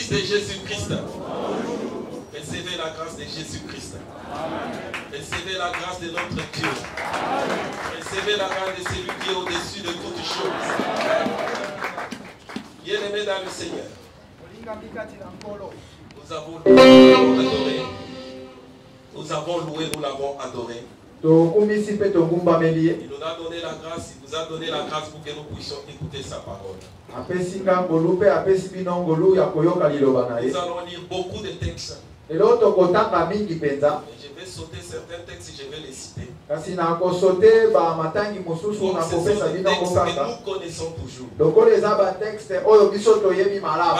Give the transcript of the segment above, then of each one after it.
Fils de Jésus-Christ. Recevez la grâce de Jésus-Christ. Recevez la grâce de notre Dieu. Recevez la grâce de celui qui est au-dessus de toutes choses. Bien-aimés dans le Seigneur, nous avons adoré. Nous avons loué, nous l'avons adoré. Il nous a donné la grâce, il nous a donné la grâce pour que nous puissions écouter sa parole. Nous allons lire beaucoup de textes. Et je vais sauter certains textes et je vais les citer. Ce sont des textes que nous connaissons toujours.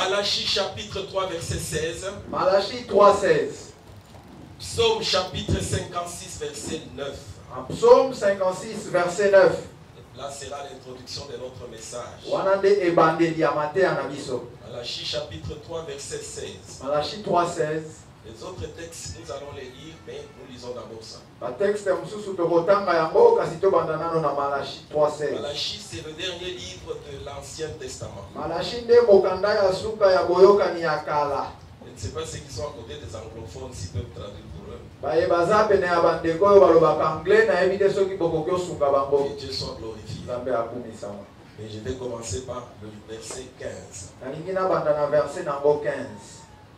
Malachie chapitre 3 verset 16. Malachie 3:16. Psaume chapitre 56 verset 9. Psaume 56 verset 9. Là sera l'introduction de notre message. Malachie chapitre 3 verset 16. Malachie 3:16. Les autres textes, nous allons les lire, mais nous lisons d'abord ça. Malachie, c'est le dernier livre de l'Ancien Testament. Je ne sais pas ceux qui sont à côté des anglophones s'ils peuvent traduire pour eux. Que Dieu soit glorifié. Et je vais commencer par le verset 15.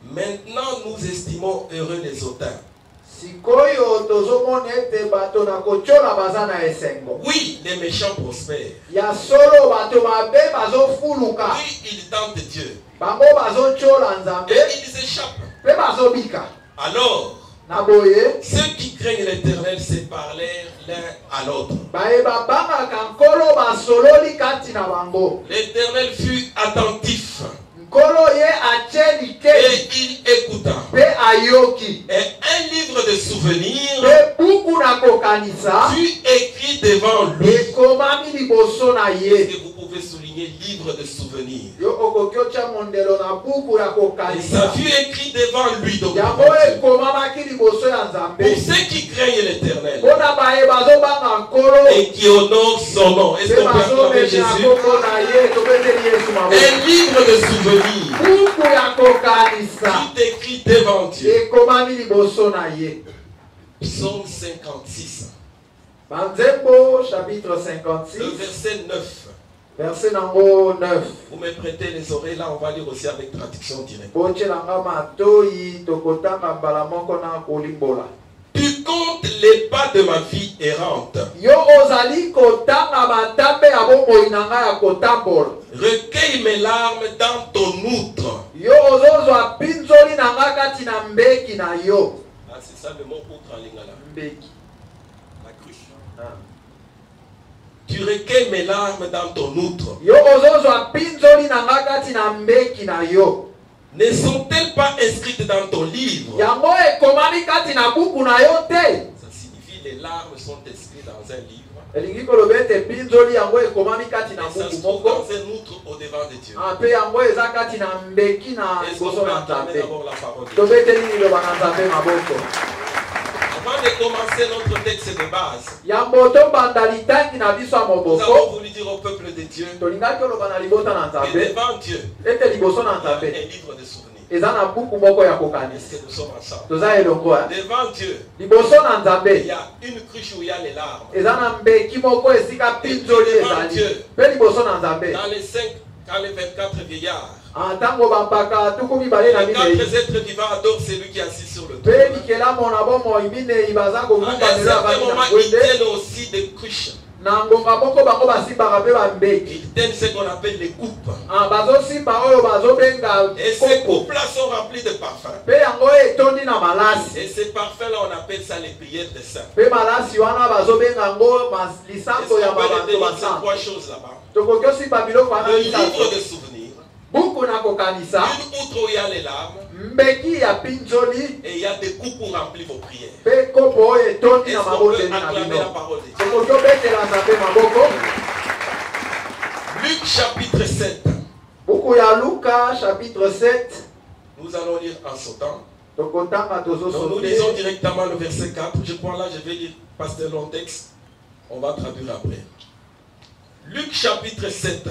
Maintenant, nous estimons heureux les hautains. Oui, les méchants prospèrent. Oui, ils tentent Dieu. Et ils échappent. Alors, ceux qui craignent l'Éternel se parlèrent l'un à l'autre. L'Éternel fut attentif. Et il écouta. Et un livre de souvenirs fut écrit devant lui. Est-ce que vous pouvez souligner livre de souvenirs? Et ça fut écrit devant lui. Donc, pour ceux qui craignent l'Éternel et qui honorent son nom. Est-ce qu'on peut acclamer Jésus? Un livre de souvenirs tout écrit devant Dieu. Psaume 56. Chapitre 56. Le verset 9. Verset 9. Vous me prêtez les oreilles, là on va lire aussi avec traduction directe. Tu comptes les pas de ma vie errante. Recueille mes larmes dans ton outre. Ah, c'est ça le mot outre en lingala. La cruche. Ah. Tu recueilles mes larmes dans ton outre. Ne sont-elles pas inscrites dans ton livre? Ça signifie les larmes sont inscrites dans un livre. Et ça se trouve dans un outre au devant de Dieu. Est-ce qu'on peut acclamer d'abord la parole de Dieu? Avant de commencer notre texte de base, nous avons voulu dire au peuple de Dieu que devant Dieu, il y a un livre de souvenirs. Est-ce que nous sommes ensemble? Devant Dieu, il y a une cruche où il y a les larmes. Et devant Dieu, dans les 24 vieillards, les 4 êtres vivants adorent celui qui est assis sur le trône. À un certain moment, ils tiennent aussi des cruches. Ils tiennent ce qu'on appelle les coupes. Et ces coupes-là sont remplies de parfums. Et ces parfums-là, on appelle ça les prières des saints. Est-ce qu'on peut définir ces 3 choses là-bas? Le livre de souvenirs. Une outre où il y a les larmes. Et il y a des coupes pour remplir vos prières. Est-ce qu'on peut acclamer la parole de Dieu? Luc chapitre 7. Nous allons lire en sautant. Donc nous lisons directement le verset 4. Je crois là, je vais lire pasteur long texte. On va traduire après. Luc chapitre 7.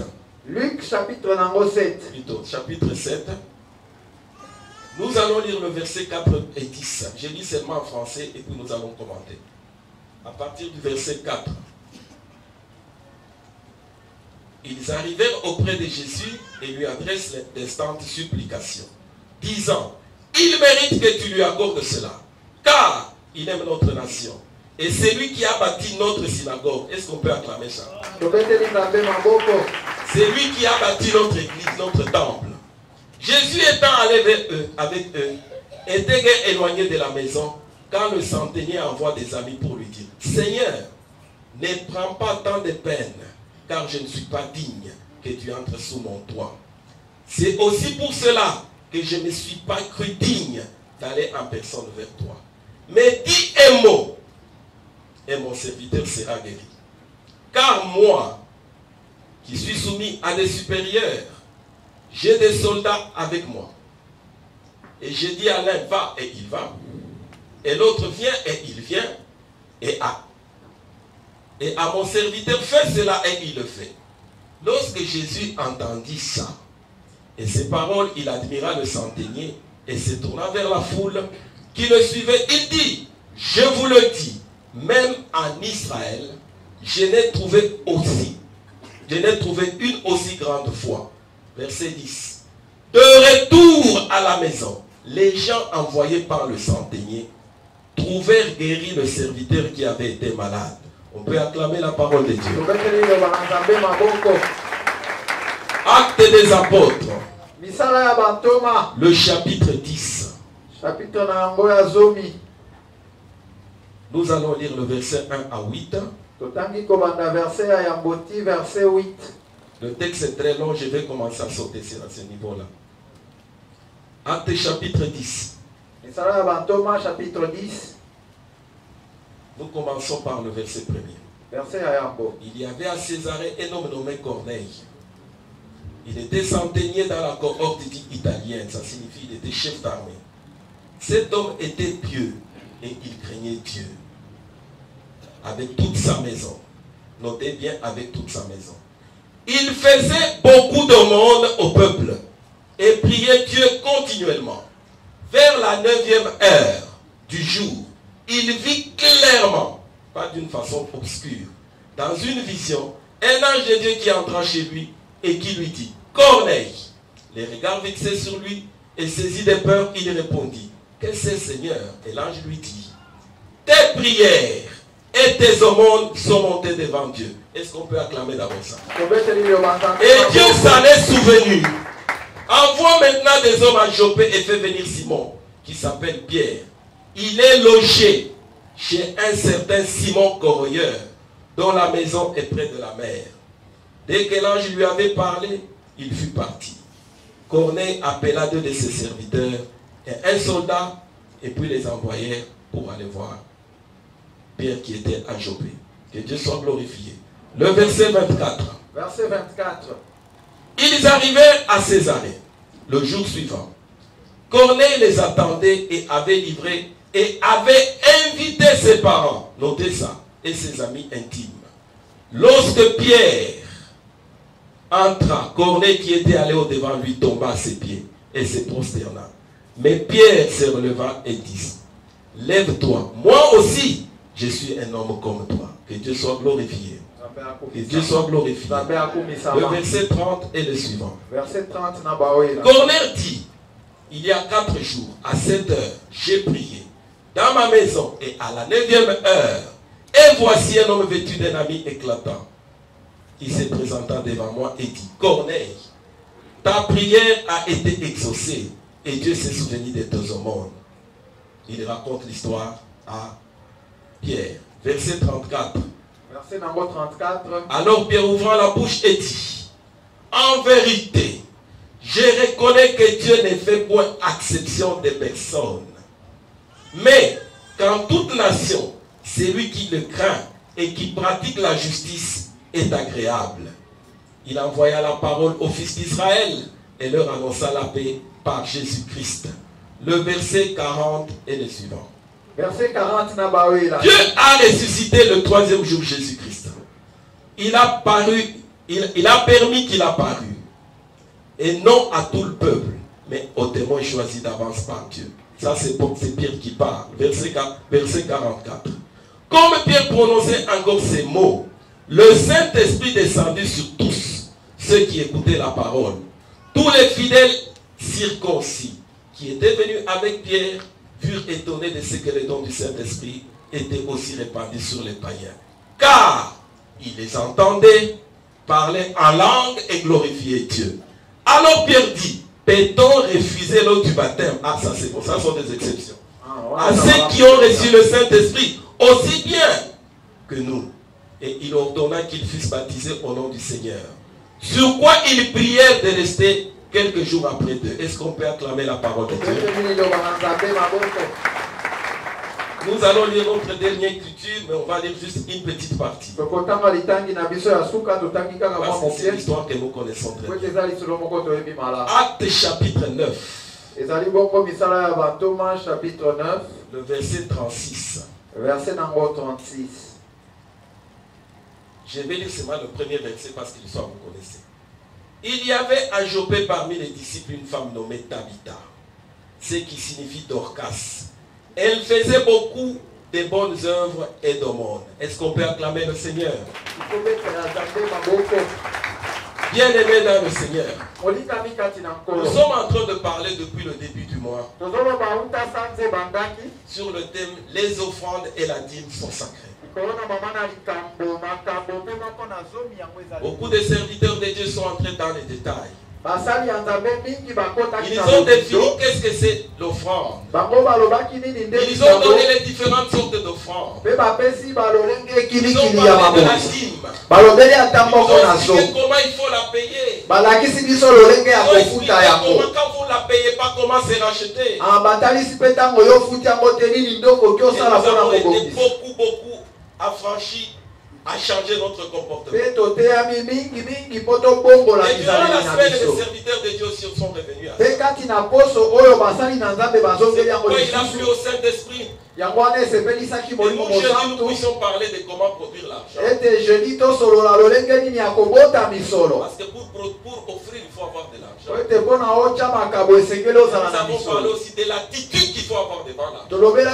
Luc chapitre 7. Plutôt, chapitre 7. Nous allons lire le verset 4 et 10. J'ai lu seulement en français et puis nous allons commenter. À partir du verset 4. Ils arrivèrent auprès de Jésus et lui adressent d'instantes supplications, disant, il mérite que tu lui accordes cela, car il aime notre nation. Et c'est lui qui a bâti notre synagogue. Est-ce qu'on peut acclamer ça? C'est lui qui a bâti notre église, notre temple. Jésus étant allé vers eux, avec eux, était éloigné de la maison, quand le centenier envoie des amis pour lui dire, Seigneur, ne prends pas tant de peine, car je ne suis pas digne que tu entres sous mon toit. C'est aussi pour cela que je ne suis pas cru digne d'aller en personne vers toi. Mais dis un mot, et mon serviteur sera guéri. Car moi, qui suis soumis à des supérieurs, j'ai des soldats avec moi. Et j'ai dit à l'un, va, et il va. Et l'autre vient, et il vient. Et à mon serviteur, fais cela, et il le fait. Lorsque Jésus entendit ça, et ces paroles, il admira le centenier, et se tourna vers la foule qui le suivait. Il dit, je vous le dis, même en Israël, je n'ai trouvé une aussi grande foi. Verset 10. De retour à la maison, les gens envoyés par le centenier trouvèrent guéri le serviteur qui avait été malade. On peut acclamer la parole de Dieu. Actes des apôtres. Le chapitre 10. Nous allons lire le verset 1 à 8. Le texte est très long, je vais commencer à sauter sur ce niveau-là. Actes chapitre 10. Chapitre 10. Nous commençons par le verset 1er. Il y avait à Césarée un homme nommé Corneille. Il était centenier dans la cohorte italienne, ça signifie qu'il était chef d'armée. Cet homme était pieux et il craignait Dieu. Avec toute sa maison. Notez bien, avec toute sa maison. Il faisait beaucoup de monde au peuple et priait Dieu continuellement. Vers la 9e heure du jour, il vit clairement, pas d'une façon obscure, dans une vision, un ange de Dieu qui entra chez lui et qui lui dit, Corneille. Les regards fixés sur lui et saisi de peur, il répondit, qu'est-ce que c'est, Seigneur? Et l'ange lui dit, tes prières et tes aumônes sont montées devant Dieu. Est-ce qu'on peut acclamer d'abord ça? Et Dieu s'en est souvenu. Envoie maintenant des hommes à Joppé et fait venir Simon, qui s'appelle Pierre. Il est logé chez un certain Simon Corroyeur, dont la maison est près de la mer. Dès que l'ange lui avait parlé, il fut parti. Corneille appela 2 de ses serviteurs et un soldat, et puis les envoyèrent pour aller voir Pierre qui était à Joppé. Que Dieu soit glorifié. Le verset 24. Verset 24. Ils arrivèrent à Césarée le jour suivant. Corneille les attendait et avait livré et avait invité ses parents, notez ça, et ses amis intimes. Lorsque Pierre entra, Corneille qui était allé au-devant lui tomba à ses pieds et se prosterna. Mais Pierre se releva et dit, lève-toi, moi aussi je suis un homme comme toi. Que Dieu soit glorifié. Que Dieu soit glorifié. Le verset 30 est le suivant. Verset 30. Corneille dit, il y a 4 jours, à 7 heures, j'ai prié dans ma maison et à la 9e heure. Et voici un homme vêtu d'un habit éclatant. Il se présenta devant moi et dit, Corneille, ta prière a été exaucée et Dieu s'est souvenu de tes aumônes. Il raconte l'histoire à Pierre. Verset 34. Verset numéro 34. Alors Pierre ouvrant la bouche et dit, en vérité, je reconnais que Dieu ne fait point exception de personne. Mais qu'en toute nation, celui qui le craint et qui pratique la justice est agréable. Il envoya la parole aux fils d'Israël et leur annonça la paix par Jésus-Christ. Le verset 40 est le suivant. Verset 40. Dieu a ressuscité le 3e jour Jésus-Christ. Il a permis qu'il apparût, et non à tout le peuple, mais hautement choisi d'avance par Dieu. Ça, c'est Pierre qui parle. Verset 44. Comme Pierre prononçait encore ces mots, le Saint-Esprit descendit sur tous ceux qui écoutaient la parole. Tous les fidèles circoncis qui étaient venus avec Pierre furent étonnés de ce que les dons du Saint-Esprit étaient aussi répandus sur les païens. Car ils les entendaient parler en langue et glorifier Dieu. Alors Pierre dit, peut-on refuser l'eau du baptême? Ah, ça c'est bon, ça sont des exceptions. À ceux qui ont reçu le Saint-Esprit aussi bien que nous. Et il ordonna qu'ils fussent baptisés au nom du Seigneur. Sur quoi ils prièrent de rester quelques jours après d'eux. Est-ce qu'on peut acclamer la parole de Dieu? Nous allons lire notre dernière écriture, mais on va lire juste une petite partie. Parce que c'est l'histoire que nous connaissons très bien. Acte chapitre 9. Le verset 36. Verset numéro 36. Je vais lire seulement le premier verset parce que l'histoire vous connaissez. Il y avait à Joppé parmi les disciples une femme nommée Tabitha, ce qui signifie Dorcas. Elle faisait beaucoup de bonnes œuvres et d'aumônes. Est-ce qu'on peut acclamer le Seigneur? Bien-aimés dans le Seigneur, nous sommes en train de parler depuis le début du mois sur le thème « Les offrandes et la dîme sont sacrées ». Beaucoup de serviteurs de Dieu sont entrés dans les détails. Ils ont défini qu'est-ce que c'est l'offrande. Ils ont donné les différentes sortes d'offrandes. Ils ont parlé de la dîme. Ils ont expliqué comment il faut la payer. Ils ont expliqué comment quand vous ne la payez pas, comment c'est racheté. Et nous avons été beaucoup affranchis à changer notre comportement. Et durant la semaine, les serviteurs de Dieu aussi sont revenus à ça. C'est pourquoi il a plu au Saint-Esprit. Et nous, jeudi, nous puissions parler de comment produire l'argent. Parce que pour offrir, il faut avoir de l'argent. Nous avons parlé aussi de l'attitude qu'il faut avoir devant l'argent. Aujourd'hui,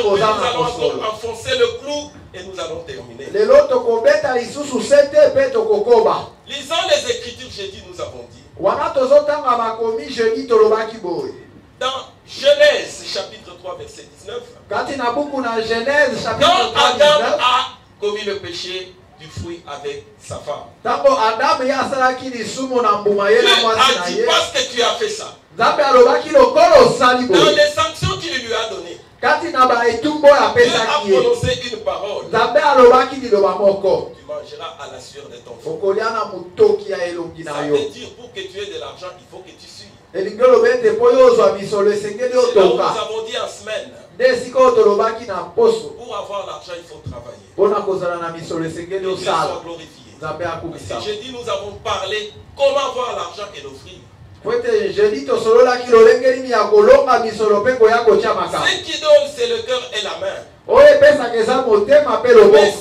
nous allons encore enfoncer le clou et nous allons terminer. Lisons les Écritures, jeudi, nous avons dit. Dans Genèse chapitre 3 verset 19, quand Adam a commis le péché du fruit avec sa femme, Dieu a dit parce que tu as fait ça, dans les sanctions qu'il lui a données, Dieu a prononcé une parole. Tu mangeras à la sueur de ton front. Ça veut dire pour que tu aies de l'argent, il faut que tu suives. C'est là où nous avons dit en semaine. Pour avoir l'argent, il faut travailler. Que Dieu soit glorifié. Et jeudi, nous avons parlé comment avoir l'argent et l'offrir. Ce qui donne, c'est le cœur et la main. Mais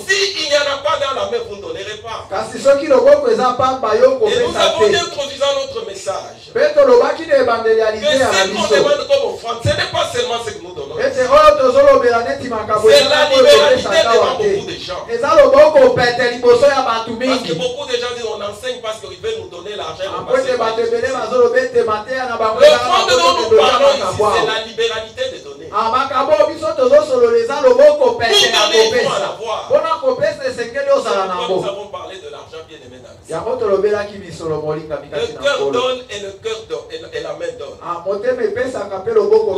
s'il n'y en a pas dans la main, vous ne donnerez pas. Et nous avons dit, introduisant notre message, que ce qu'on demande comme offrande, ce n'est pas seulement ce que nous donnons. C'est la libéralité devant beaucoup de gens. Parce que beaucoup de gens disent on enseigne parce qu'ils veulent nous donner l'argent. L'offrande dont nous parlons ici, c'est la libéralité de donner. Pour donner, il faut en avoir. Nous avons parlé de l'argent, bien aimé dans le cœur donne et le cœur donne et la main donne.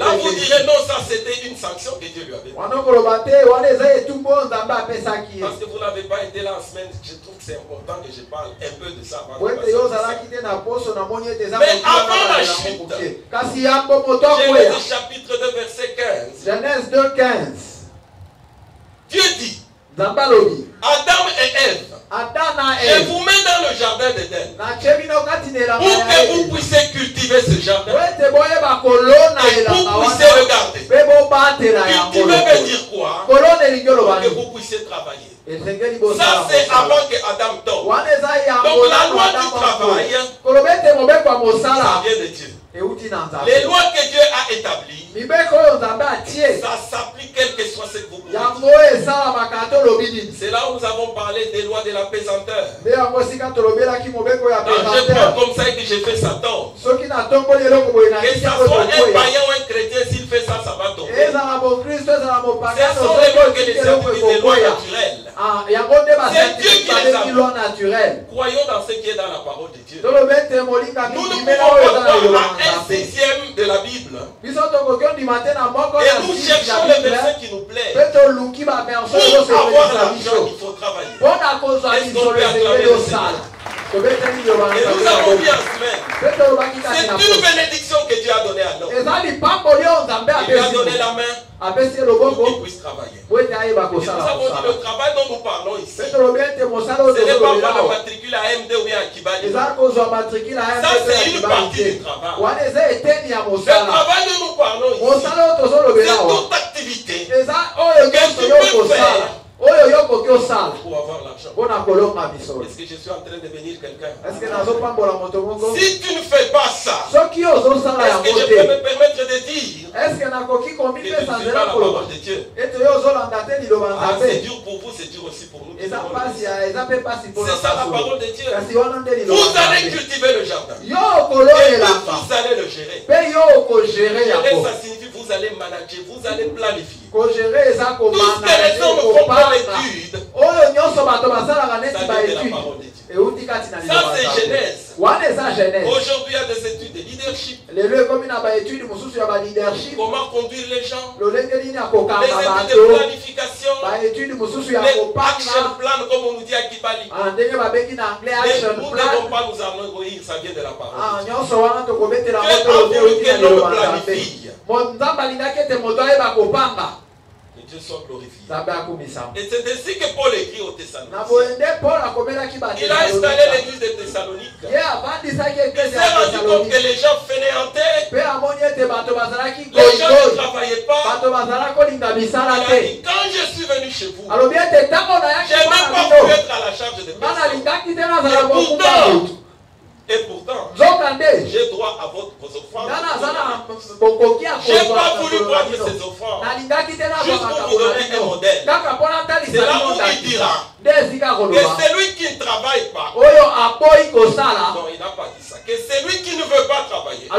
Là vous direz non, ça c'était une sanction que Dieu lui avait donnée. Parce que vous n'avez pas été là en semaine, je trouve que c'est important que je parle un peu de ça. Mais avant la chute, Genèse chapitre 2 verset 15. Genèse 2, 15. Dieu dit, Adam et Ève, je vous mets dans le jardin d'Éden pour que vous puissiez cultiver ce jardin et vous puissiez le garder. Cultiver veut dire quoi? Pour que vous puissiez travailler. Ça c'est avant que Adam tombe. Donc la loi du travail ça vient de Dieu. Les lois que Dieu a établies, ça s'applique quel que soit ce que vous pouvez dire. C'est là où nous avons parlé des lois de la pesanteur. Je prends comme ça que je fais ça tombe. Que ça soit un païen ou un chrétien, s'il fait ça, ça va tomber. Ce sont les lois que les utilise, des lois naturelles. C'est Dieu qui les a. Croyons dans ce qui est dans la parole de Dieu. Nous ne pouvons pas croire à un sixième de la Bible. Et nous cherchons les versets qui nous plaisent. Pour avoir l'argent, il faut travailler. Est-ce qu'on peut acclamer le Seigneur? Et nous avons dit en semaine, c'est une bénédiction que Dieu a donnée à l'homme. Il lui a donné la main pour qu'il puisse travailler. Et nous avons dit le travail dont nous parlons ici, ce n'est pas la matricule à MD ou bien à Kibali. Ça c'est une partie du travail. Le travail dont nous parlons ici, c'est toute activité que tu peux faire pour avoir l'argent. Est-ce que je suis en train de bénir quelqu'un? Si tu ne fais pas ça, est-ce que je peux me permettre de dire que tu ne suis pas la parole de Dieu? C'est dur pour vous, c'est dur aussi pour nous. C'est ça la parole de Dieu. Vous allez cultiver le jardin. Et vous allez le gérer. Gérer, ça signifie vous allez manager, vous allez planifier. Tout ce que les hommes font par l'étude, ça vient de la parole de Dieu. Ça c'est Genèse. Aujourd'hui il y a des études de leadership. Comment conduire les gens. Les études de planification. Les action plan comme on nous dit à Kibali. Mais nous ne devons pas nous ennuyer, ça vient de la parole de Dieu. Dieu a voulu que l'homme planifie. Que Dieu soit glorifié. Et c'est ainsi que Paul écrit aux Thessaloniciens. Il a installé l'église de Thessalonique. Il s'est rendu compte que les gens fainéantaient. Les gens ne travaillaient pas. Il a dit, quand je suis venu chez vous, je n'ai même pas voulu être à la charge de personne. Et pourtant, j'ai droit à vos offrandes. Je n'ai pas voulu prendre ces offrandes juste pour vous donner un modèle. C'est là où il dira que celui qui ne travaille pas, non, il n'a pas dit ça, que celui qui ne veut pas travailler, ah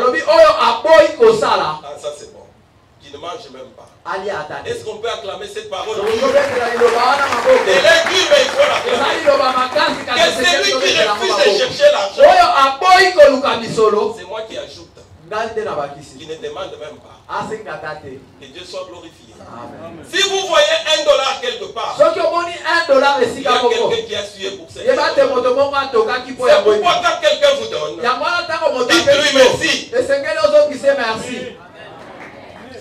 ça c'est bon, qui ne mange même pas. Est-ce qu'on peut acclamer cette parole? Et l'église, il faut l'acclamer. Que celui qui refuse de chercher l'argent, c'est moi qui ajoute, qui ne demande même pas. Que Dieu soit glorifié. Amen. Si vous voyez $1 quelque part, il y a quelqu'un qui a sué pour ça. C'est pourquoi quand quelqu'un vous donne, dites-lui merci.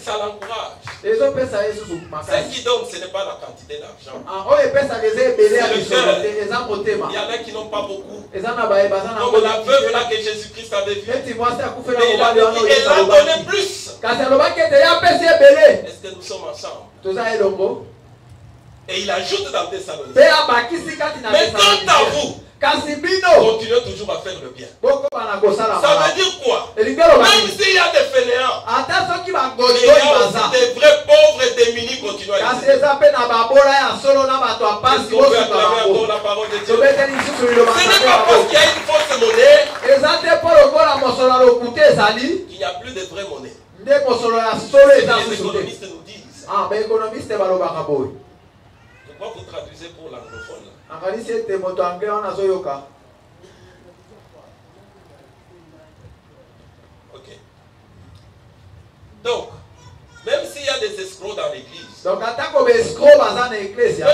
Ça l'encourage. Ce qui donne, ce n'est pas la quantité d'argent. Il y en a qui n'ont pas beaucoup. Comme la veuve là que Jésus-Christ avait vue. Mais il a donné plus. Est-ce que nous sommes ensemble? Et il ajoute dans Thessalonique. Mais quant à vous, continuez toujours à faire le bien. Ça veut dire quoi? Même s'il y a des fainéants, il y a aussi des vrais pauvres et démunis qui continuent à exister. Est-ce qu'on peut acclamer encore la parole de Dieu? Ce n'est pas parce qu'il y a une fausse monnaie qu'il n'y a plus de vraie monnaie. Les économistes nous disent. Pourquoi vous traduisez pour l'anglophone là? Ok. Donc, même s'il y a des escrocs dans l'église, même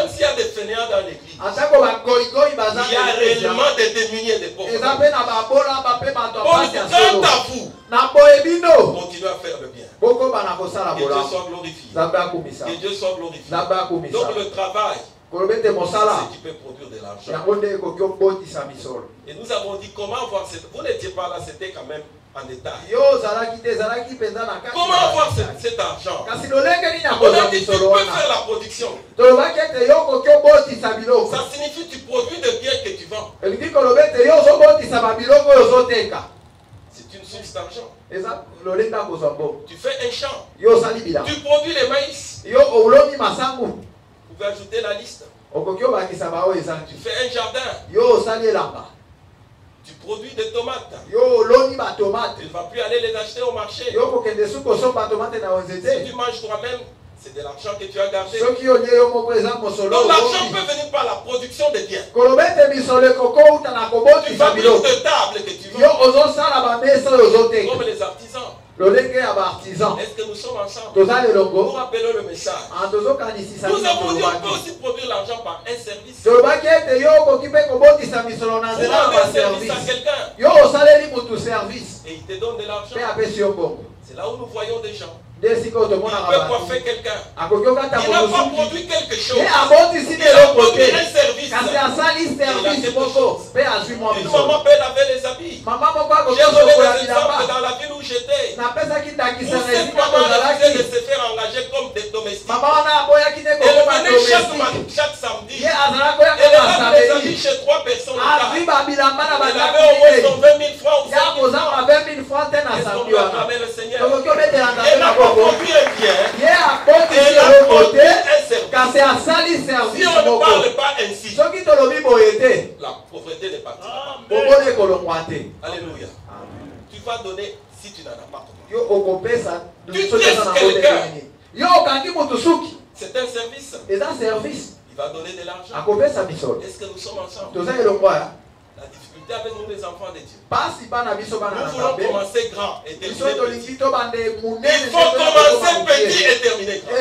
s'il y a des fainéants dans l'église, il y a réellement des démunis et des pauvres. Quant à vous, continuez à faire le bien. Que Dieu soit glorifié. Que Dieu soit glorifié. Donc le travail, c'est ce qui peut produire de l'argent. Et nous avons dit comment avoir cette... Vous n'étiez pas là, c'était quand même en détail. Comment avoir cet argent? On a dit tu peux faire la production. Ça signifie que tu produis des biens que tu vends. Si Tu fais un champ. Tu produis les maïs. Vous pouvez ajouter la liste. Tu fais un jardin. Tu produis des tomates. Tu ne vas plus aller les acheter au marché. Si tu manges toi-même, c'est de l'argent que tu as gardé. Donc l'argent peut venir par la production de biens. Tu fabriques de tables que tu veux. Comme les artisans. Est-ce que nous sommes ensemble? Nous rappelons le message. Nous avons dit on peut aussi produire l'argent par un service. Pour rendre un service à quelqu'un. Et il te donne de l'argent. C'est là où nous voyons des gens. Il peut coiffer quelqu'un. Il n'a pas produit quelque chose. Il a produit un service. Une maman peut laver les habits. J'ai donné des exemples dans la ville où j'étais. Où cette maman refusait de se faire engager comme des domestiques. Elle venait chaque samedi. Elle lavait les habits chez 3 personnes. Elle avait au moins 120 000 francs ou 5 000 francs. Est-ce qu'on peut acclamer le Seigneur? Elle n'a pas produit un bien. Elle a produit un service. Si on ne parle pas ainsi, la pauvreté n'est pas là. Alléluia. Tu vas donner si tu n'en as pas. Tu testes quelqu'un. C'est un service. Il va donner de l'argent. Est-ce que nous sommes ensemble? La difficulté avec nous les enfants de Dieu. Nous voulons commencer grand et terminer petit. Il faut commencer petit et terminer grand.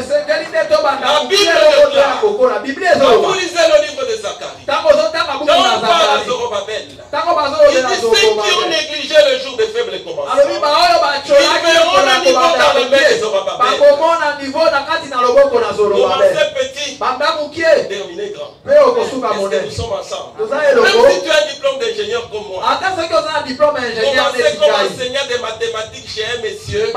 La Bible est quand vous lisez le livre de Zacharie, quand on parle de Zorobabel, il dit ceux qui ont négligé le jour des faibles commencements, ils verront le niveau dans le main de Zorobabel. Commencer petit, terminer grand. Est-ce que nous sommes ensemble? Même si tu as un diplôme d'ingénieur comme moi, commencer comme enseignant de mathématiques chez un monsieur,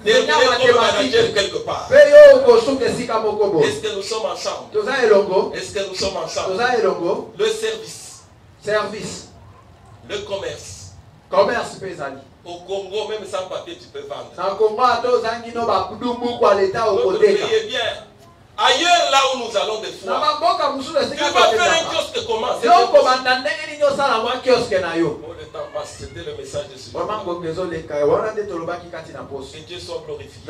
terminer comme manager quelque part. Est-ce que nous sommes ensemble? Est-ce que nous sommes ensemble? Le service. Le commerce. Au Congo, même sans papier, tu peux vendre. Notre pays est bien. Ailleurs, là où nous allons des fois, tu vas faire un kiosque comment? Le temps passe, c'était le message de ce jour. Que Dieu soit glorifié.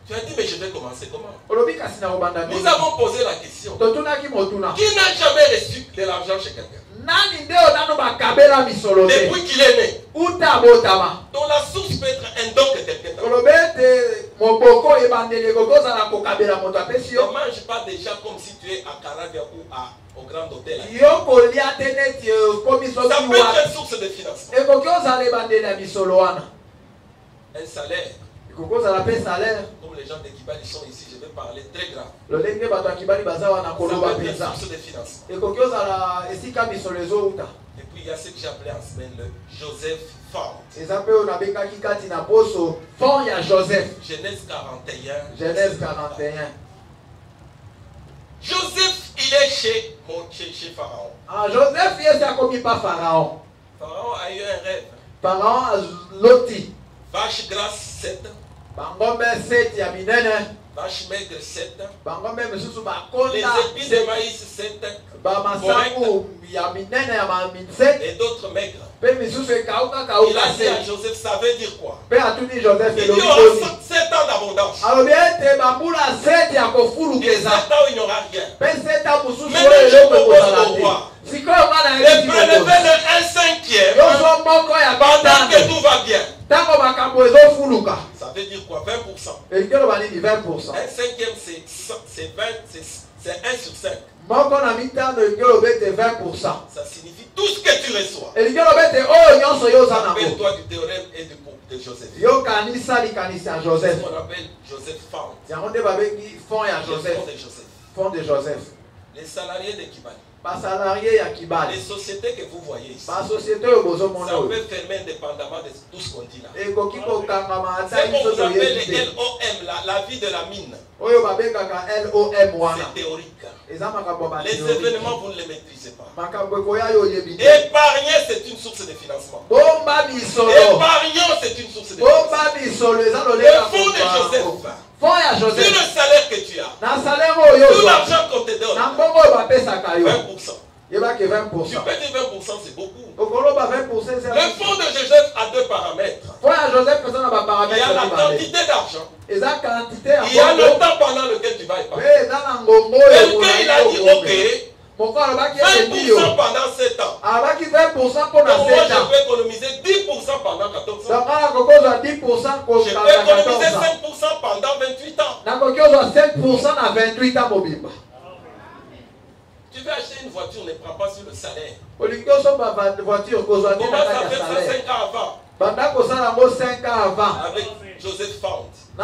Tu as dit, mais je vais commencer comment? Nous avons posé la question. Qui n'a jamais reçu de l'argent chez quelqu'un? Depuis qu'il est né. Donc la source peut être un don que quelqu'un t'a. Ne mange pas déjà comme si tu es à Carabia ou au Grand Hôtel. Ça peut être une source de financement. Un salaire. Comme les gens de Kibali sont ici, je vais parler très grave. Ça peut être une source de financement. Et puis il y a ce que j'ai appelé en semaine le Joseph Fund. Genèse 41. Joseph, il est chez Pharaon. Joseph, il est commis par Pharaon. Pharaon a eu un rêve. Pharaon a loti. Vache grasse 7. Vache maigre 7. Les épis de maïs 7. Et d'autres maigres. Il a dit à Joseph, ça veut dire quoi? Il dit, on aura 7 ans d'abondance. Et 7 ans où il n'y aura rien. Maintenant, je propose au roi de prélever le 1/5 pendant que tout va bien. Ça veut dire quoi? 20%. 1/5, c'est 1 sur 5. Ça signifie tout ce que tu reçois. Rappelle-toi du théorème et de Joseph. Ce qu'on appelle Joseph Fund. Fond de Joseph. Les salariés de Kibali. Les sociétés que vous voyez ici, ça peut fermer indépendamment de tout ce qu'on dit là. C'est qu'on vous appelle les LOM, la vie de la mine. C'est théorique. Les événements, vous ne les maîtrisez pas. Épargner, c'est une source de financement. Épargnons, c'est une source de financement. Le fonds de Joseph, sur le salaire que tu as, tout l'argent qu'on te donne, 20%. Tu peux dire 20%, c'est beaucoup. Le fonds de Joseph a deux paramètres. Il y a la quantité d'argent. Il y a le temps pendant lequel tu vas épargner. Quelqu'un il a dit ok, 20% pendant 7 ans. Donc moi je peux économiser 10% pendant 14 ans. Je peux économiser 5% pendant 28 ans. Tu veux acheter une voiture, ne prends pas sur le salaire. Comment ça fait ça 5 ans avant? Avec Joseph Found. Tu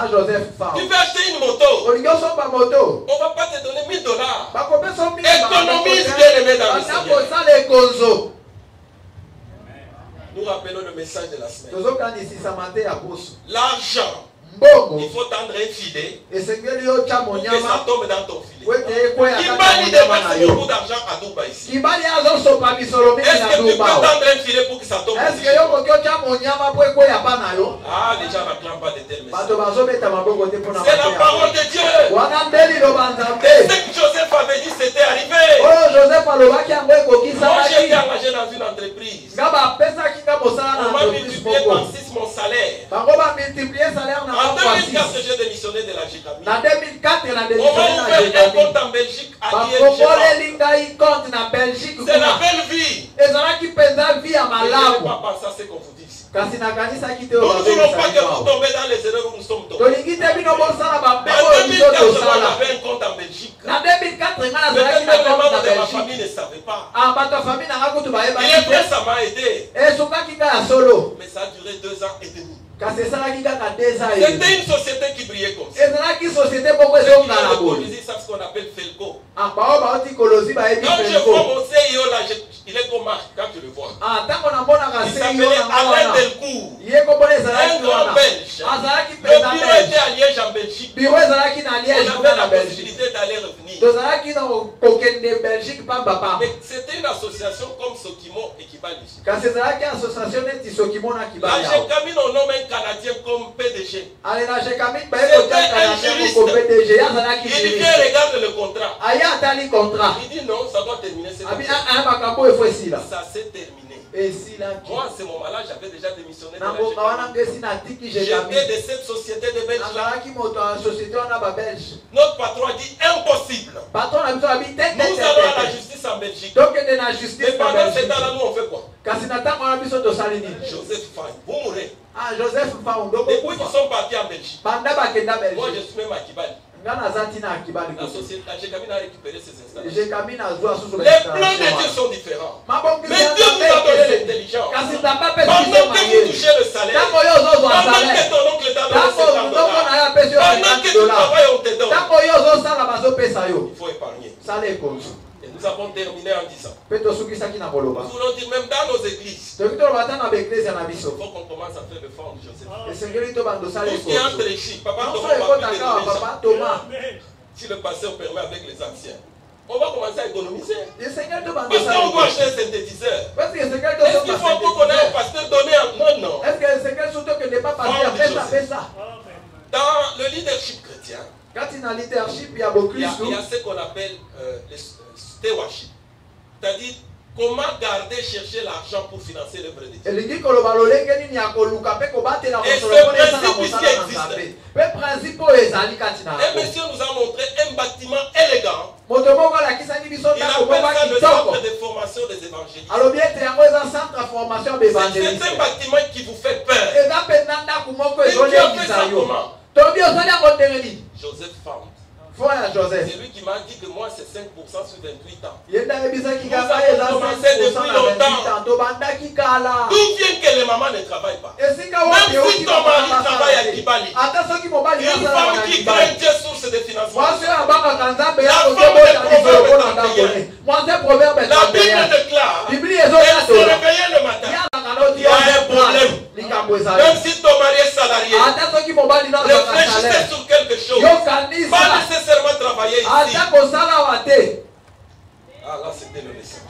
veux acheter une moto, on ne va pas te donner $1000. Économise bien aimé dans le Seigneur. Nous rappelons le message de la semaine. L'argent, il faut tendre un filet pour que ça tombe dans ton filet. Kibali dépense beaucoup d'argent à Dubaï ici. Est-ce que tu peux tendre un filet pour que ça tombe ici? Ah, les gens n'acclament pas de tels messages. C'est la parole de Dieu. Et ce que Joseph avait dit, c'était arrivé. Moi, j'ai été engagé dans une entreprise. On m'a multiplié par 6 mon salaire. En 2004, j'ai démissionné de la GKMI. On m'a ouvert un compte en Belgique à ING. C'est la belle vie. Mais je n'ai pas pensé à ce qu'on vous dit. Nous ne voulons pas que vous tombez dans les erreurs où nous sommes tombés. En 2004, j'avais un compte en Belgique. Mais les membres de ma famille ne savaient pas. Et après, ça m'a aidé. Mais ça a duré 2 ans et demi. C'était une société qui brillait comme ça. C'est ce qu'on appelle Felco. Quand je vois mon CEO là, il est comme Marc quand tu le vois. Il s'appelait Alain Delcourt. Un grand Belge. Le bureau était à Liège en Belgique. On avait la possibilité d'aller revenir. Mais c'était une association comme Sokimo et Kibali. La GKMI, on nomme un Canadien comme PDG. C'est un juriste. Il vient regarder le contrat. Il dit non, ça doit terminer. Ça s'est terminé. Moi, à ce moment-là, j'avais déjà démissionné de la GKMI. J'étais de cette société de Belgique. Notre patron a dit impossible. Nous allons à la justice en Belgique. Mais pendant ce temps-là, nous on fait quoi? Joseph Faye, vous mourrez. Depuis qu'ils sont partis en Belgique, moi je suis même à Kibali. La société, la GKMI a récupéré ses installations. Les plans de Dieu sont différents. Mais Dieu vous a donné l'intelligence. Pendant que vous touchez le salaire, pendant que ton oncle t'a donné $50, pendant que tu travailles, on te donne. Il faut épargner. Et nous avons terminé en disant, nous voulons dire même dans nos églises, il faut qu'on commence à faire le fonds de Joseph. Tout qui entre ici, papa Thomas, si le pasteur permet avec les anciens, on va commencer à économiser. Parce qu'on doit acheter un synthétiseur. Est-ce qu'il faut qu'on ait un pasteur donné un... Non. Dans le leadership chrétien, il y a ce qu'on appelle le stewardship. C'est-à-dire, comment garder, chercher l'argent pour financer l'œuvre de Dieu. Et monsieur nous a montré un bâtiment élégant. Il appelle ça le centre de formation des évangélistes. C'est un bâtiment qui vous fait peur. Et tu as fait ça comment? Joseph Found. C'est lui qui m'a dit que moi c'est 5% sur 28 ans. Vous avez commencé depuis longtemps. D'où vient que les mamans ne travaillent pas? Même si ton mari travaille à Kibali, une femme qui craint Dieu source de financement. La Bible déclare, elle se réveillait le matin. Il y a un problème. Même si ton mari est salarié, réfléchissez sur quelque chose. Pas nécessairement travailler ici. Ah là c'était le message.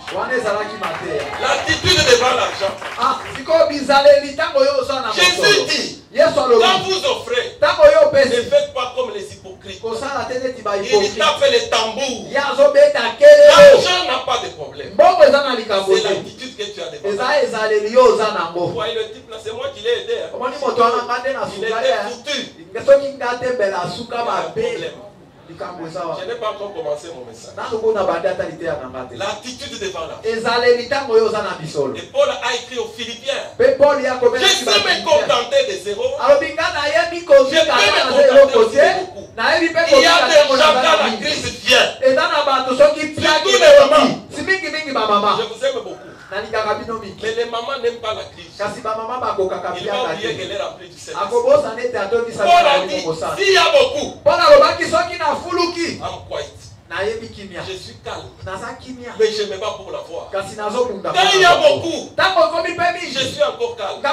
L'attitude devant l'argent. Jésus dit, quand vous offrez, ne faites pas comme les hypocrites. Ils tapent les tambours. L'argent n'a pas de problème. C'est l'attitude que tu as devant l'argent. Vous voyez le type là, c'est moi qui l'ai aidé. Il était foutu. Il y a un problème. Je n'ai pas encore commencé mon message. L'attitude devant l'argent. Et Paul a écrit aux Philippiens. Je sais me contenter de zéro. Je peux me contenter de beaucoup. Il y a des gens quand la crise vient. Surtout les mamans. Je vous aime beaucoup. Mais les mamans n'aiment pas la crise. Il va oublier qu'elle est remplie du Seigneur. Paul a dit, s'il y a beaucoup, I'm quiet. Je suis calme. Mais je me bats pour la voix. Quand il y a beaucoup, je suis encore calme. Il y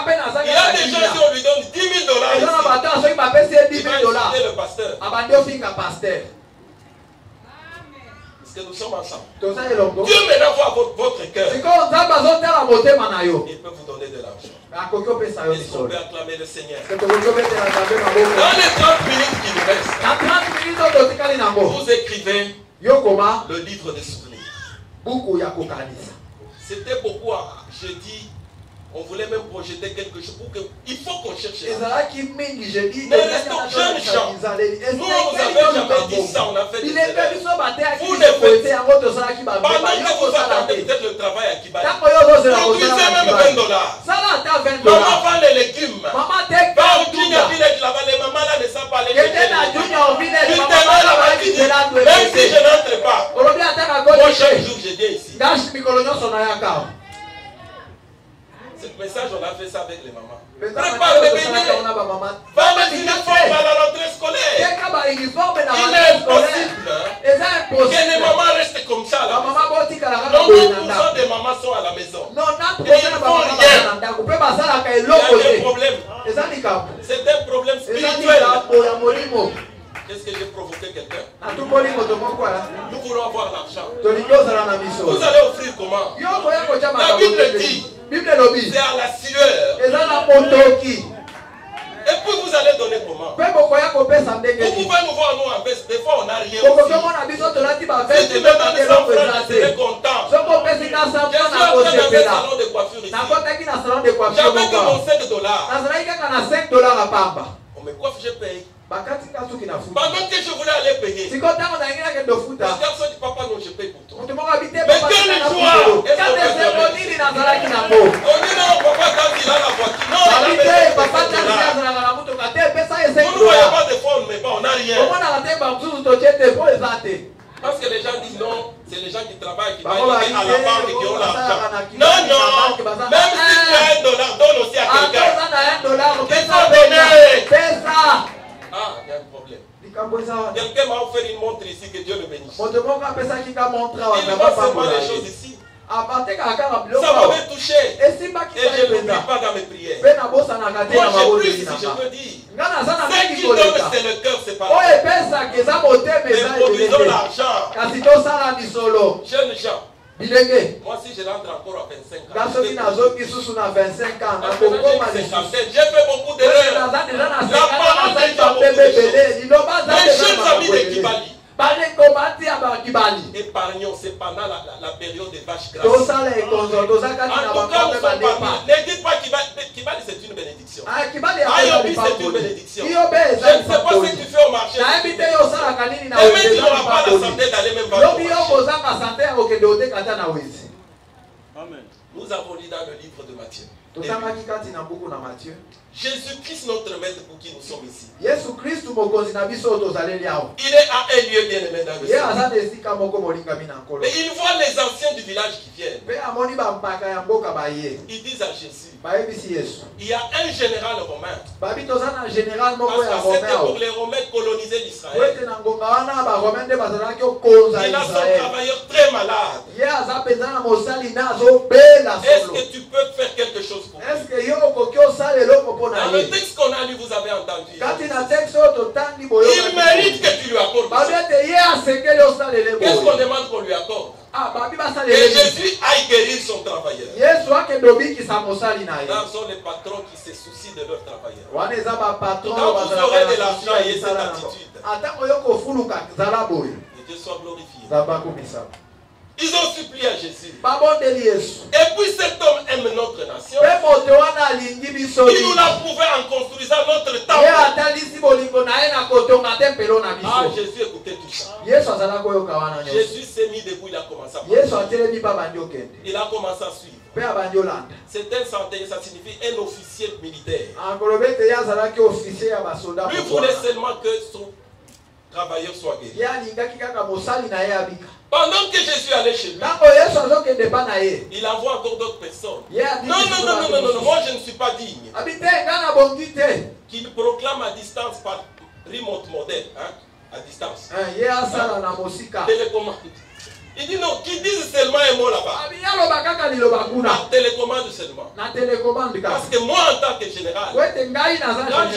a des gens qui on lui donne $10,000 ici, il va insulter le pasteur. Que nous sommes ensemble. Dieu maintenant voit votre cœur. Il peut vous donner de l'argent. Est-ce qu'on peut acclamer le Seigneur? Dans les 30 minutes qui nous restent, vous écrivez le livre des souvenirs. C'était pourquoi je dis, on voulait même projeter quelque chose pour que il faut qu'on cherche. Mais restons jeunes gens. Nous, on avait jamais dit ça, on a fait des erreurs. Vous ne faites pas. Pendant que vous attendez peut-être le travail à Kibali, produisez même $20. Maman vend les légumes. Va au Kenya Village là-bas, les mamans là ne savent pas les légumes. Même si je n'entre pas, moi chaque jour je viens ici. Ce message, on a fait ça avec les mamans. Prépare les bébés. Va mettre une uniforme à la rentrée scolaire. Il est impossible que les mamans restent comme ça. 90% des mamans sont à la maison. Et ils ne font rien. Il y a un problème. C'est un problème spirituel. Qu'est-ce que j'ai provoqué quelqu'un? Nous voulons avoir l'argent. Vous allez offrir comment? La Bible dit, c'est à la sueur. Et puis vous allez donner comment? Vous pouvez nous voir nous en baisse. Des fois on n'a rien. Si tu me donnes 100 francs, je serai content. Je suis en train d'aller au salon de coiffure ici. J'avais que mon $5. On me coiffe, je paye. Pendant que je voulais aller payer, le garçon dit papa non je paye pour toi. Mais quelle joie! On dit non papa quand il a la voiture. Non il a vous ne voyez pas de fois on ne met pas, on n'a rien. Parce que les gens disent non, c'est les gens qui travaillent, qui vont aller à la banque et qui ont l'argent. Non, non, même si tu as $1, donne aussi à quelqu'un. Il faut donner. Ah, il y a un problème. Quelqu'un m'a offert une montre ici, que Dieu le bénisse. Il ne voit seulement les choses ici. Ça m'avait touché. Et je ne l'oublie pas dans mes prières. Moi j'ai plus, si je peux dire. Ce qui donne, c'est le cœur, c'est pas l'argent. Mais produisons l'argent. Jeunes gens. Moi si je rentre encore à 25 ans. J'ai fait beaucoup d'erreurs. La parole de Dieu a beaucoup de choses. Mes chers amis de Kibali, épargnons, c'est pendant la période des vaches grasses. En tout cas, nous sommes parmi. Ne dites pas Kibali c'est une bénédiction. Ayobi c'est une bénédiction. Je ne sais pas ce que tu fais au marché. Et même tu n'auras pas la santé d'aller même vendre au marché. Amen. Nous avons lu dans le livre de Matthieu. Jésus-Christ, notre maître, pour qui nous sommes ici. Il est à un lieu bien aimé dans le Seigneur. Et il voit les anciens du village qui viennent. Ils disent à Jésus, il y a un général romain. Parce que c'était pour les Romains coloniser l'Israël. Il a son travailleur très malade. Est-ce que tu peux faire quelque chose pour lui? Dans le texte qu'on a lu, vous avez entendu. Il mérite que tu lui accordes. Qu'est-ce qu'on demande qu'on lui accorde? Et Jésus aille guérir son travailleur. Là sont les patrons qui se soucient de leurs travailleurs. Quand vous aurez de l'argent, ayez cette attitude. Que Dieu soit glorifié. Ils ont supplié à Jésus. Et puis cet homme aime notre nation. Il nous l'a prouvé en construisant notre temple. Ah, Jésus écoutait tout ça. Jésus s'est mis debout, il a commencé à parler. Il a commencé à suivre. C'est un centenier, ça signifie un officier militaire. Lui voulait seulement que son travailleur soit guéri. Pendant que Jésus allait chez lui, il envoie encore d'autres personnes. Non, moi je ne suis pas digne. Qu'il proclame à distance par remote modèle, à distance. Télécommande. Il dit non, qu'ils disent seulement un mot là-bas. La télécommande seulement. Parce que moi en tant que général, quand je dis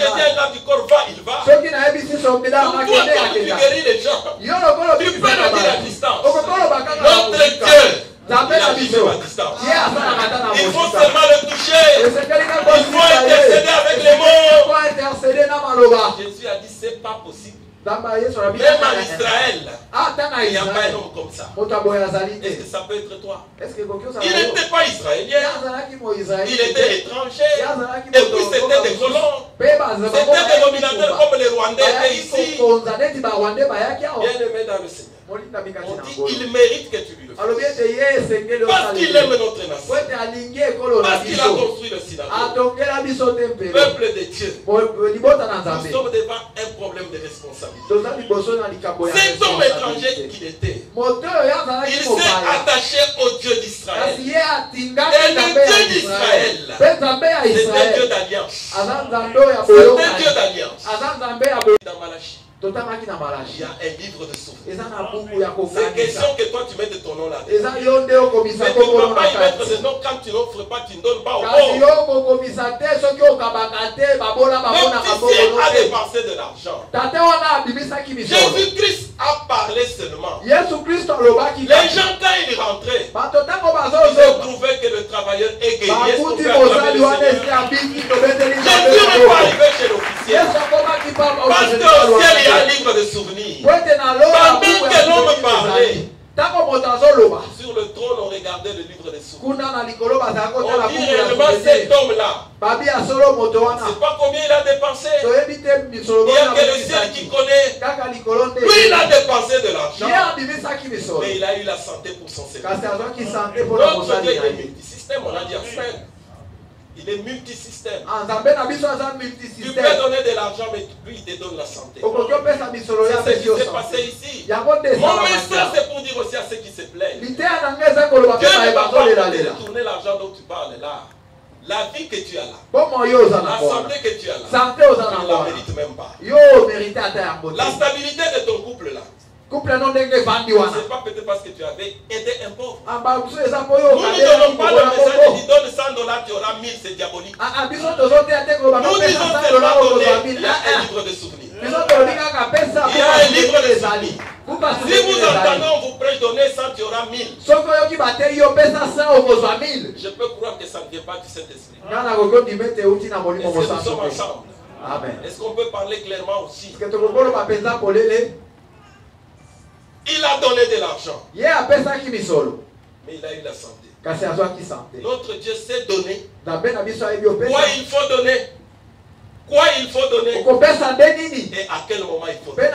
un gars du corps va, il va. Donc toi, quand tu guéris les gens, tu peux le dire à distance. Notre Dieu, il a mis à distance. Il faut seulement le toucher. Il faut intercéder avec les mots. Jésus a dit c'est pas possible. Même en Israël, il n'y a pas un homme comme ça. Est-ce que ça peut être toi? Il n'était pas israélien. Il était étranger. Et puis c'était des colons. C'était des dominateurs comme les Rwandais étaient ici. Bien aimé dans le Seigneur. On dit il mérite que tu lui le fasses. Parce qu'il aime notre nation. Parce qu'il a construit le synagogue. Peuple de Dieu. Nous sommes devant un problème de responsabilité. Cet homme étranger qu'il était, il s'est attaché au Dieu d'Israël. Et le Dieu d'Israël, c'est un Dieu d'alliance. C'est un Dieu d'alliance. Dans Malachie, il y a un livre de souvenirs. C'est question que toi tu mettes ton nom là. Mais tu ne vas pas y mettre de nom quand tu n'offres pas, tu ne donnes pas au pauvre. Même si elle a dépensé de l'argent, Jésus-Christ a parlé seulement. Les gens quand ils rentraient, ils ont trouvé que le travailleur est guéri. Jésus n'est pas arrivé chez l'officier. Parce qu'au ciel il y a un livre de souvenirs. Pendant que l'homme parlait, sur le trône on regardait le livre de souvenirs. On dit réellement cet homme-là, c'est pas combien il a dépensé. Il n'y a que le ciel qui connaît. Lui il a dépensé de l'argent, mais il a eu la santé pour son service. Notre Dieu est multisystème, on a dit ensemble. Il est multisystème. Tu peux donner de l'argent, mais lui il te donne la santé. C'est ce qui s'est passé ici. Mon message c'est pour dire aussi à ceux qui se plaignent. Dieu ne va pas retourner l'argent dont tu parles là. La vie que tu as là, la santé que tu as là, tu ne la mérites même pas. La stabilité de ton couple là, c'est pas peut-être parce que tu avais aidé un pauvre. Nous ne donnons pas le message qui donne $100, tu auras 1000, c'est diabolique. Nous disons seulement donner, il y a un livre de souvenirs. Il y a un livre de souvenirs. Si vous entendez, on vous prêche donner 100, tu auras 1000. Je peux croire que ça ne vient pas du Saint-Esprit. Est-ce que nous sommes ensemble? Est-ce qu'on peut parler clairement aussi? Il a donné de l'argent, mais il a eu la santé. Notre Dieu sait donner. Quoi il faut donner? Quoi il faut donner et à quel moment il faut donner.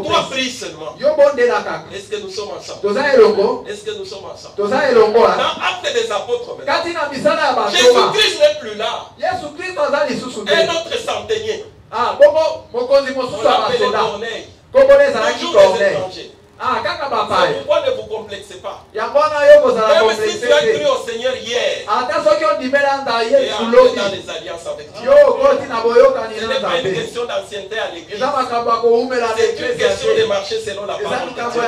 Toi, prie seulement. Est-ce que nous sommes ensemble? Est-ce que nous sommes ensemble? Dans Actes des Apôtres, Jésus-Christ n'est plus là. Un autre centenier. On l'appelle Corneille. Toujours des étrangers. Pourquoi ne vous complexez pas? Même si tu as cru au Seigneur hier et entré dans les alliances avec Dieu, ce n'est pas une question d'ancienneté à l'église. C'est une question de marcher selon la parole de Dieu.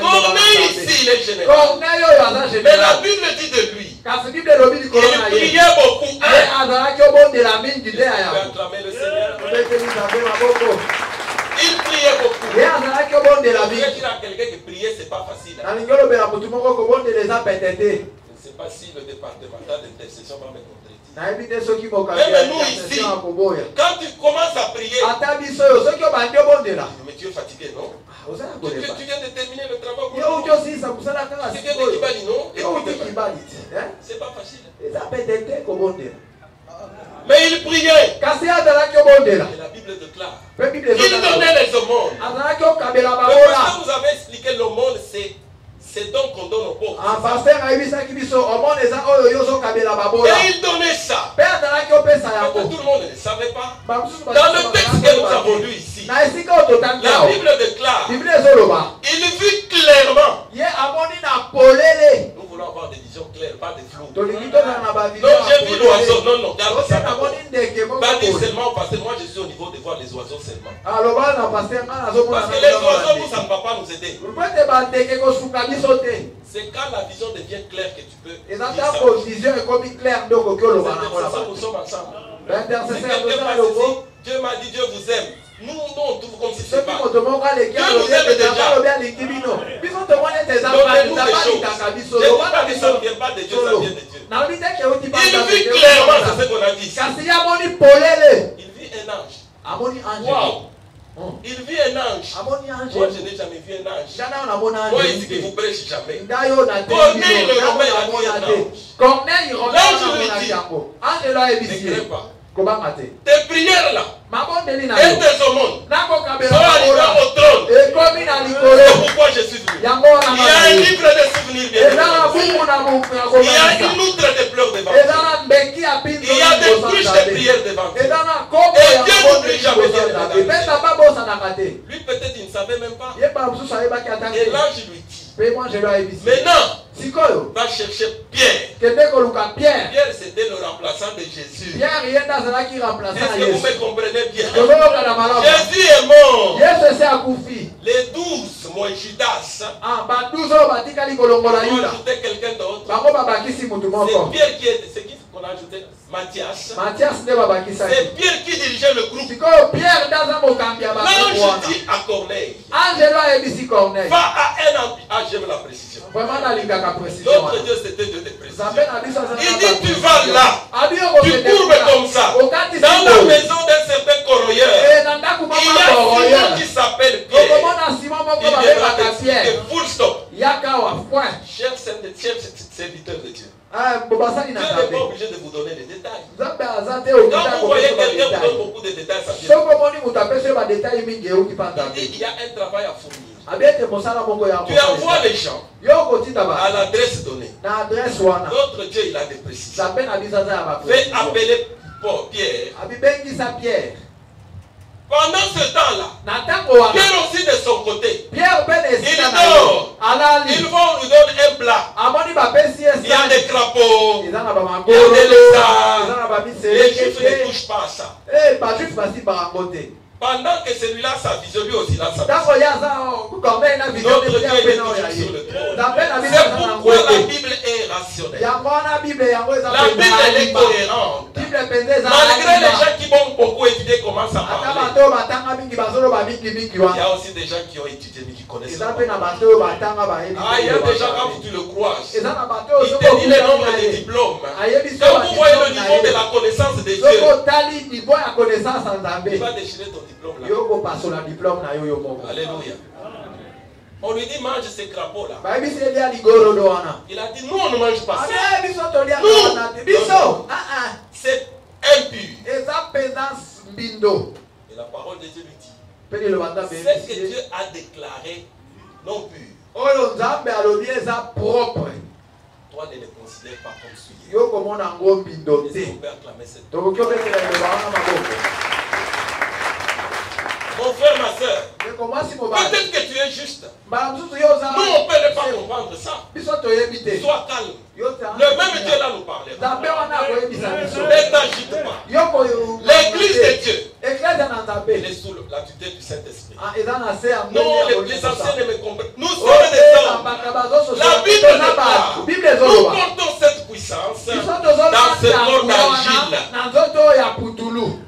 Corneille ici, il est général. Mais la Bible dit de lui, il priait beaucoup. Tu peux acclamer le Seigneur. Il priait beaucoup. Dire qu'il a quelqu'un qui priait, c'est pas facile. Je ne sais pas si le départemental d'intercession va me contredire. Même nous ici, quand tu commences à prier, mais tu es fatigué, non? Tu viens de terminer le travail. Tu viens de Kibali, non? C'est pas facile. Mais il priait. Et la Bible déclare qu'il donnait les aumônes. Quand vous avez expliqué l'aumône, c'est donc qu'on donne aux pauvres. Et il donnait ça. Tout le monde ne le savait pas. Dans le texte que nous avons lu ici, la Bible déclare, il vit clairement. Nous voulons avoir des visions claires, pas des flous. Donc j'ai vu l'oiseau, non, regarde ça. Pas dire seulement parce que moi je suis au niveau de voir les oiseaux seulement. Parce que les oiseaux, nous, ça ne va pas nous aider. C'est quand la vision devient claire que tu peux dire ça. Nous sommes ensemble. Dieu m'a dit, Dieu vous aime. Nous, on trouve comme si c'est pas. Dieu nous aime déjà. Donnez-nous des choses. Je ne dis pas que ça ne vient pas de Dieu, ça vient de Dieu. Il vit clairement, c'est ce qu'on a dit ici. Il vit un ange. Wow. Il vit un ange. Moi, je n'ai jamais vu un ange. Moi, ici, qui vous prêche jamais. Corneille, le Romain, il a vu un ange. L'ange lui dit, ne crains pas. Tes prières là et tes aumônes sont arrivées au trône. C'est pourquoi je suis venu. Il y a un livre de souvenirs bien. Il y a une outre de pleurs devant Dieu. Il y a des cruches de prières devant Dieu. Et Dieu n'oublie jamais. Lui peut-être il ne savait même pas. Et l'ange lui dit, maintenant, va chercher Pierre. Pierre, c'était le remplaçant de Jésus. Est-ce que vous me comprenez bien? Jésus est mort. Les 12, moi Judas, on a ajouté quelqu'un d'autre. C'est Pierre qui est. C'est qui qu'on a ajouté? Matthias. C'est Pierre qui dirigeait le groupe. L'ange dit à Corneille, va à un endroit. Ah, j'aime la précision. L'autre Dieu, c'était Dieu de précision. Il dit, tu vas là, tu courbes comme ça. Dans la maison d'un certain corroyeur, il y a Simon qui s'appelle Pierre. Il viendra t'expliquer full stop. Chers serviteurs de Dieu, Dieu n'est pas obligé de vous donner les détails. Quand vous voyez quelqu'un vous donne beaucoup de détails, ça vient. Il y a un travail à fournir. Tu envoies les gens à l'adresse donnée. Notre Dieu, il a des précisions. Fais appeler Pierre. Pendant ce temps-là, Pierre aussi de son côté, il dort. Ils vont lui donner un plat. Il y a des crapauds, il y a des lézards. Les Juifs ne touchent pas à ça. Pendant que celui-là, sa vision, lui aussi, là, sa vision. Notre Dieu est toujours sur le trône. C'est pourquoi la Bible est rationnelle. La Bible, elle est cohérente. Malgré les gens qui vont beaucoup étudier comment ça parle. Il y a aussi des gens qui ont étudié mais qui connaissent ça. Il y a des gens, quand tu le croises, il te dit le nombre de diplômes. Quand vous voyez le niveau de la connaissance de Dieu, il va déchirer ton diplôme là. Alléluia. On lui dit mange ces crapauds là. Il a dit nous on ne mange pas ça. Nous, c'est impur. Et la parole de Dieu lui dit, ce que Dieu a déclaré non pur, toi ne le considères pas comme souillé. Est-ce qu'on peut acclamer cette parole? Mon frère, ma soeur, peut-être que tu es juste. Nous, on ne peut ne pas comprendre ça. Sois calme. Le même Dieu là nous parle. Ne t'agite pas. L'église de Dieu, elle est sous la tutelle du Saint-Esprit. Non, les anciens ne me comprennent. Nous sommes des hommes. La Bible nous parle. Nous portons cette puissance dans ce corps d'argile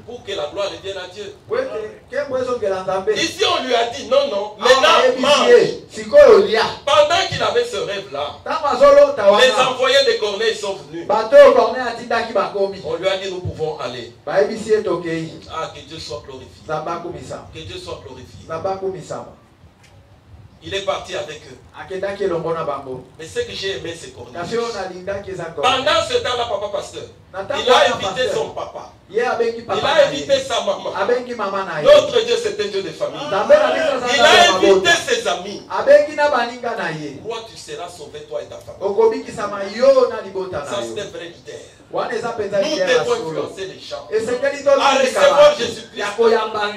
pour que la gloire revienne à Dieu. Ici, on lui a dit non, non, maintenant mange. Pendant qu'il avait ce rêve-là, les envoyés de Corneille sont venus. On lui a dit nous pouvons aller. Ah, que Dieu soit glorifié. Que Dieu soit glorifié. Il est parti avec eux. Mais ce que j'ai aimé, c'est Corneille. Pendant ce temps-là, papa pasteur, il a invité son papa. Il a invité sa maman. Notre Dieu, c'est un Dieu de famille. Il a invité ses amis. Toi, tu seras sauvé, toi et ta famille. Ça, c'est un vrai leader. Nous devons influencer les gens à recevoir Jésus-Christ.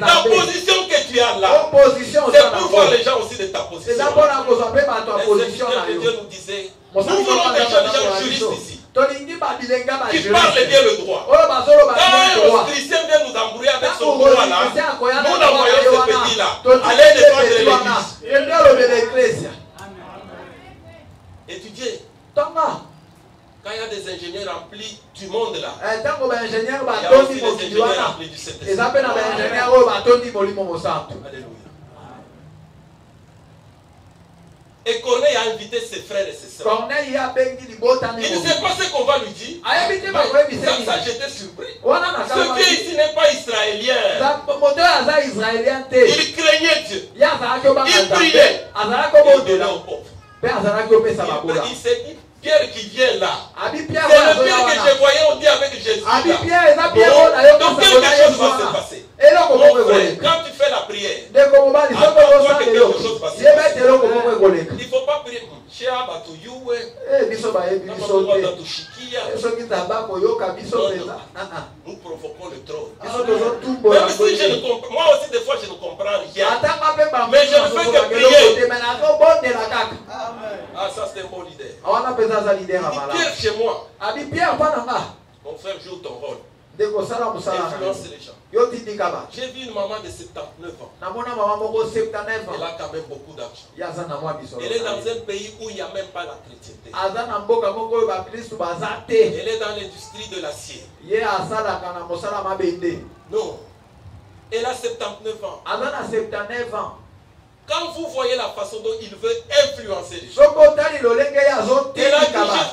La position que tu as là, c'est pour voir les gens aussi de ta position. Et c'est que Dieu nous disait, nous voulons des gens juristes ici, qui parlent bien le droit. Quand un Christian vient nous embrouiller avec son droit là, nous envoyons ce petit là, allez défendre l'église. Étudiez. Quand il y a des ingénieurs remplis du monde là, il y a aussi des ingénieurs remplis du Saint-Esprit. Alléluia. Et Corneille a invité ses frères et ses sœurs. Il ne sait pas ce qu'on va lui dire. Ça j'étais surpris. Ce Dieu ici n'est pas israélien. Il craignait Dieu. Il priait. Il donnait aux pauvres. Il s'est dit, Pierre qui vient là, c'est le Pierre que je voyais, on dit avec Jésus là. Donc quelque chose va se passer. Mon frère, quand tu fais la prière, attends-toi que quelque chose va se passer. Il ne faut pas prier. Nous provoquons le trône. Même si je ne comprends, moi aussi des fois je ne comprends rien. Mais je ne fais que prier. Ah, ça c'est un bon leader. Pierre chez moi. Mon frère joue ton rôle. Influence les gens. J'ai vu une maman de 79 ans. Elle a quand même beaucoup d'argent. Elle est dans un pays où il n'y a même pas la chrétienté. Elle est dans l'industrie de l'acier. Non. Elle a 79 ans. Quand vous voyez la façon dont il veut influencer les gens, elle a dit, je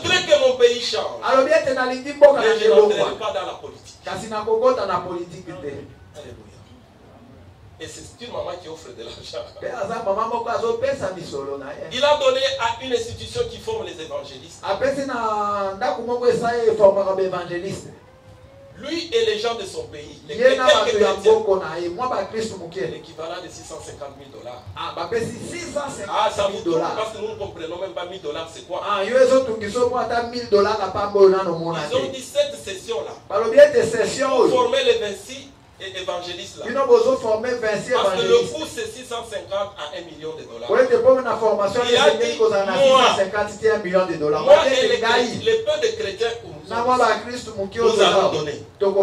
voudrais que mon pays change. Mais je n'entrerai pas dans la politique. Alléluia. Et c'est une maman qui offre de l'argent. Il a donné à une institution qui forme les évangélistes. Lui et les gens de son pays, l'équivalent de 650 000 $. Ah, ça vous donne parce que nous ne comprenons même pas 1 000 $, c'est quoi? Ils ont dit cette session-là pour former les 26 évangélistes là. Parce que le coût c'est 650 à 1 million $. Il a dit, moi et les peu de chrétiens nous allons donner. Quand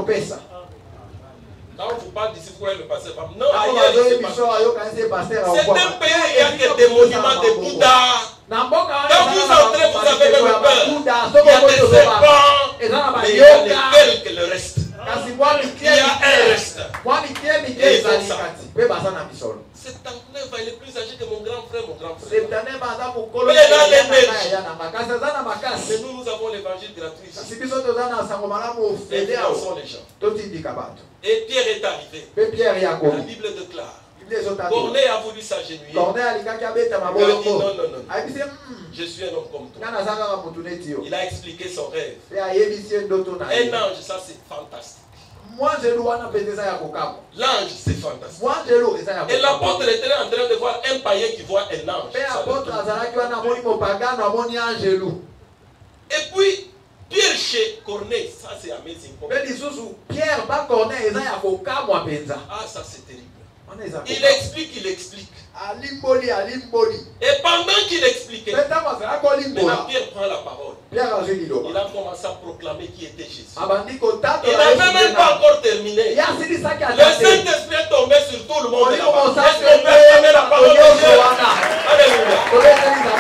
on vous parle d'ici, vous voyez le pasteur. Non, c'est un pays où il n'y a que des monuments de Bouddha. Quand vous entrez, vous avez même peur. Il y a des serpents, mais il y a lesquels le reste. Il y a un reste. Et ils ont ça. 79 ans, il est plus âgé que mon grand frère, Mais il a l'énergie. Mais nous avons l'évangile gratuit. Influençons les gens. Et Pierre est arrivé. La Bible déclare. Corneille a voulu s'agenouiller. Il a dit non. Je suis un homme comme toi. Il a expliqué son rêve. Un ange, ça c'est fantastique. L'ange, c'est fantastique. Et l'apôtre était en train de voir un païen qui voit un ange. Et puis, Pierre chez Corneille, ça c'est amazing. Ah, ça c'est terrible. Il explique. Et pendant qu'il expliquait, maintenant Pierre prend la parole. Il a commencé à proclamer qui était Jésus. Il n'avait même pas encore terminé. Le Saint-Esprit est tombé sur tout le monde. Est-ce qu'on peut acclamer la parole de Dieu? Alléluia.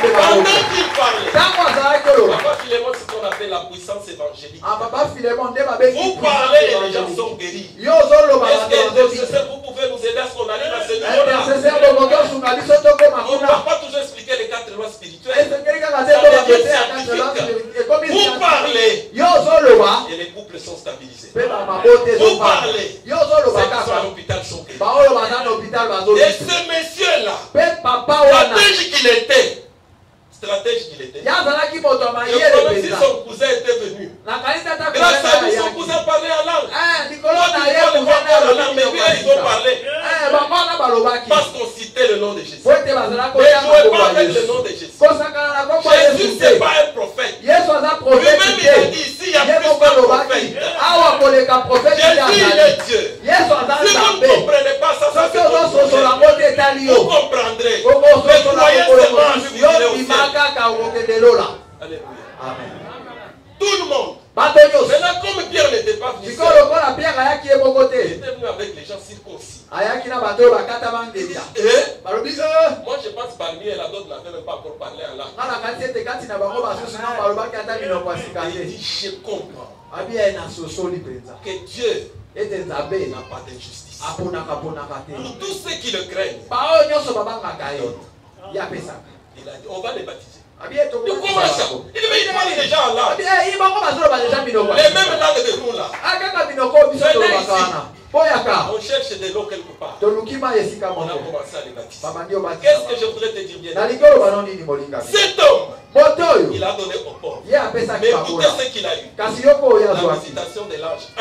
Pendant qu'il parlait, Papa Philémon, c'est ce qu'on appelle la puissance évangélique. Vous parlez et les gens sont guéris. Est-ce que vous pouvez nous aider à ce qu'on arrive à ce niveau-là? On ne va pas toujours expliquer les 4 lois spirituelles. Vous parlez et les couples sont stabilisés. Vous parlez, ceux qui sont à l'hôpital sont guéris. Et ce monsieur-là, stratège qu'il était. Je crois même si son cousin était venu. Grâce à lui, son cousin parlait en langue. Mais lui, ils ont parlé. Parce qu'on citait le nom de Jésus. Mais je ne jouais pas avec le nom de Jésus. Jésus, ce n'est pas un prophète. Lui-même, il a dit ici, il y a plus qu'un prophète. Jésus, il est Dieu. Si vous ne comprenez pas ça, ça c'est votre problème. Vous comprendrez. Mais croyez seulement en lui, vous direz au ciel. Alléluia. Amen. Tout le monde. Maintenant, comme Pierre n'était pas venu seul, il était venu avec les gens circoncis. Moi, je pense parmi eux, la d'autres n'avaient même pas encore parlé en langue. Il dit, je comprends que Dieu n'a pas d'injustice. Pour tous ceux qui le craignent, il a dit, on va les baptiser. Il commence. Il demande déjà en langue. Les mêmes langues de nous là. On cherche de l'eau quelque part. On a commencé à les baptiser. Qu'est-ce que je voudrais te dire bien? Cet homme, il a donné au pauvre. Mais écoutez ce qu'il a eu. La visitation de l'ange 1.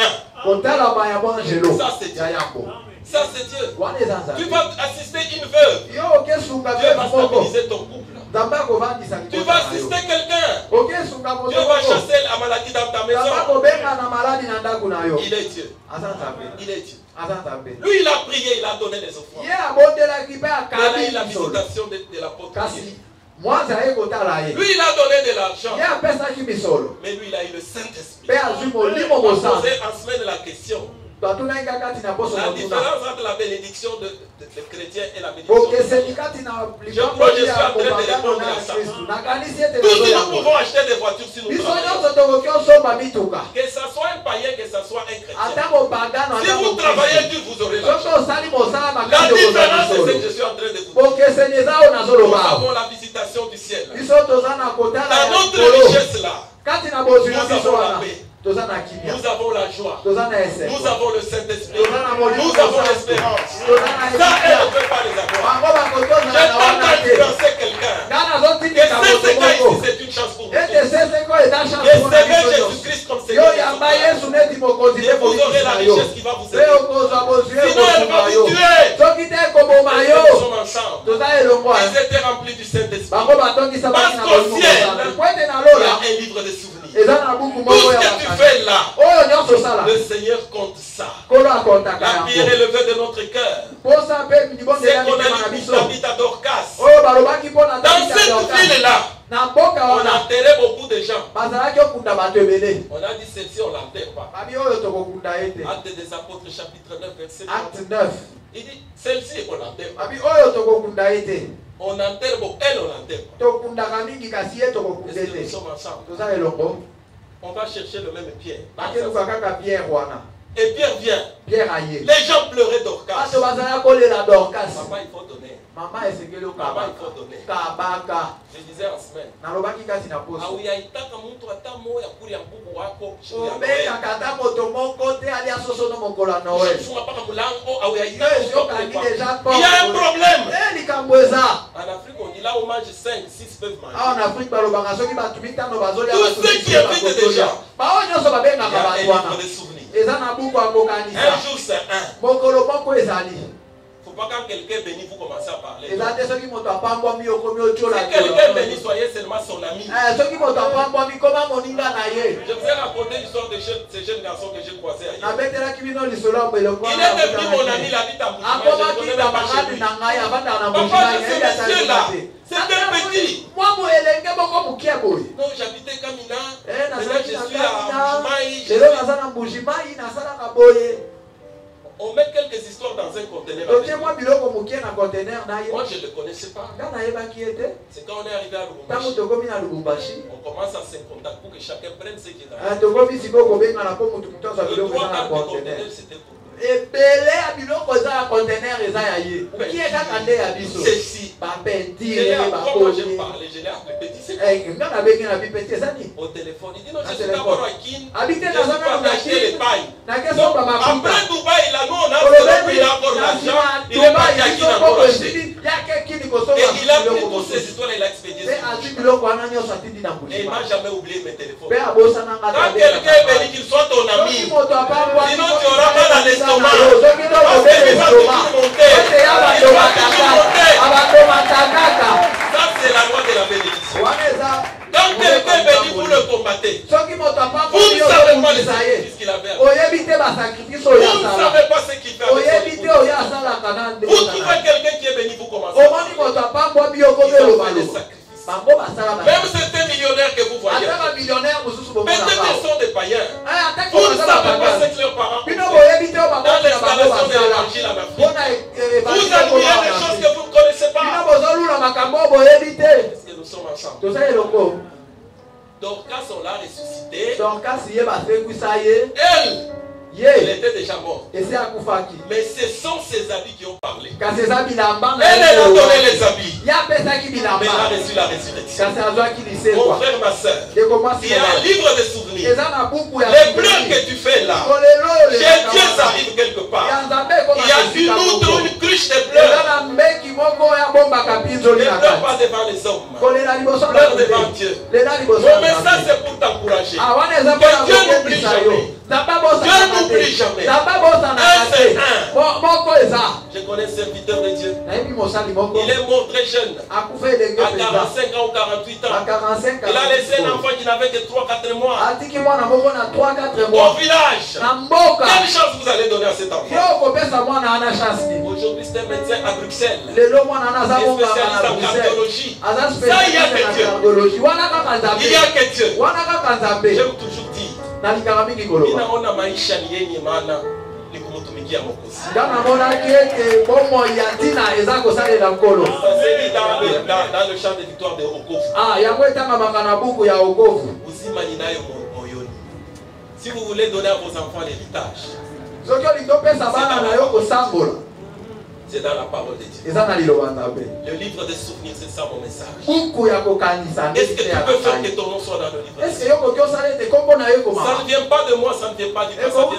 Ça c'est Dieu. Ça c'est Dieu. Tu vas assister une veuve. Dieu va stabiliser ton couple. Tu vas assister quelqu'un. Dieu va chasser la maladie dans ta maison. Il est Dieu. Il est Dieu. Lui, il a prié, il a donné les offrandes. Il a eu la visitation de l'apôtre. Lui, il a donné de l'argent. Mais lui, il a eu le Saint-Esprit. On posait en semaine la question. La différence entre la bénédiction de chrétien et la bénédiction de chrétien. Je suis en train de répondre à ça. Tous nous pouvons acheter des voitures si nous travaillons. Que ce soit un païen, que ce soit un chrétien. Si vous travaillez dur, vous aurez l'argent. La différence, c'est ce que je suis en train de vous dire. Nous avons la visitation du ciel. Dans notre richesse là, nous avons la paix. Nous avons la joie. Nous avons le Saint-Esprit. Nous avons l'espérance. Ça, elle ne peut pas les avoir. Je tente d'influencer quelqu'un. Que ce gars ici, c'est une chance pour vous. Que servez Jésus-Christ comme Seigneur. Et vous aurez la richesse qui va vous aider. Sinon, elle va vous tuer. Nous sommes ensemble. Ils étaient remplis du Saint-Esprit. Parce qu'au ciel, il y a un livre de souvenirs. Tout ce que tu fais là, le Seigneur compte ça. La prière élevée de notre cœur. C'est qu'on a dit David à Dorcas. Dans cette ville-là, on a enterré beaucoup de gens. On a dit ceci, on ne l'enterre pas. Actes des Apôtres, chapitre 9, verset 9. Il dit, celle-ci, on l'enterre pas. On enterre beaucoup, elle, on l'enterre pas. Est-ce que nous sommes ensemble? On va chercher le même Pierre. Et Pierre vient. Les gens pleuraient Dorcas. Papa, il faut donner. Maman, il faut donner. Je disais en semaine. Il y a un problème. En Afrique, on dit là, on mange 5, 6 peuvent manger. Tous ceux qui invitent des gens, il y a un livre de souvenirs. Un jour c'est un. Faut pas quand quelqu'un bénit, vous commencez à parler. Si quelqu'un bénit, soyez seulement son ami. Je vous ai raconté l'histoire de ces jeunes garçons que j'ai croisés ailleurs. Il était pris mon ami, il habite à Bouchima. C'était petit. Non, j'habitais Kamina. Maintenant, je suis à Bouchimaï. On met quelques histoires dans un conteneur. Moi, je ne le connaissais pas. C'est quand on est arrivé à Lubumbashi. On commence à se contacter pour que chacun prenne ce qu'il a. Le 3 quarts du conteneur, c'était pour nous. Et belé à biloko za conteneur eza ya ye. Qui est kakande ya biso? Ceci. Papa dire ba ko. Je parlais, je l'ai appelé petit. Eh, ngana bengi na petit sani. Au téléphone, il dit non, je suis d'abord à Kin. Habiter dans un acheter les pailles. Na question baba. Après Dubaï, là non, on a il a encore l'argent. Il est parti à Kin encore acheter. Il y a quelqu'un qui consomme. Et il a pris toutes ces histoires et il a expédié. Et à 10 biloko ana nyo sorti na bouche. Et il m'a jamais oublié mes téléphones. Quand quelqu'un veut qu'il soit ton ami, sinon tu auras mal à l'estomac. Ça c'est la loi de la bénédiction. Quand quelqu'un bénit, vous le combattez. Vous ne savez pas ce qu'il a fait. Vous ne savez pas ce qu'il fait. Vous trouvez quelqu'un qui est béni, vous commencez. Même certains millionnaires que vous voyez, peut-être ils sont des païens. Vous ne savez pas ce que leurs parents ont fait dans l'installation de l'évangile en Afrique. Vous admirez des choses que vous ne connaissez pas. Est-ce que nous sommes ensemble? Dorcas, on l'a ressuscité. Elle était déjà morte. Mais ce sont ses habits qui ont parlé. Elle a donné les habits. Mais elle a reçu la résurrection. Mon frère, ma soeur, il y a un livre de souvenirs. Les pleurs que tu fais là, chez Dieu, ça arrive quelque part. Il y a une outre, une cruche de pleurs. Ne pleure pas devant les hommes. Pleure devant Dieu. Mon message, c'est pour t'encourager. Que Dieu n'oublie jamais. Dieu n'oublie jamais. Je connais un serviteur de Dieu. Il est mort très jeune. À 45 ans ou 48 ans. Il a laissé un enfant qui n'avait que 3-4 mois. Au village. Quelle chance vous allez donner à cet enfant? Aujourd'hui, c'est un médecin à Bruxelles. Il est spécialiste en cardiologie. Ça, il y a que Dieu. Il y a que Dieu. J'aime toujours dire. Ninaona maisha ni yenye maana ni kumtumikia Mwokozi. Dans le chant de victoire de Okovu. Uzima ninayo moyoni. Si vous voulez donner à vos enfants l'héritage, c'est dans la parole de Dieu. Le livre des souvenirs, c'est ça mon message. Est-ce que tu peux faire que ton nom soit dans le livre des souvenirs? Ça ne vient pas de moi, ça ne vient pas du pasteur.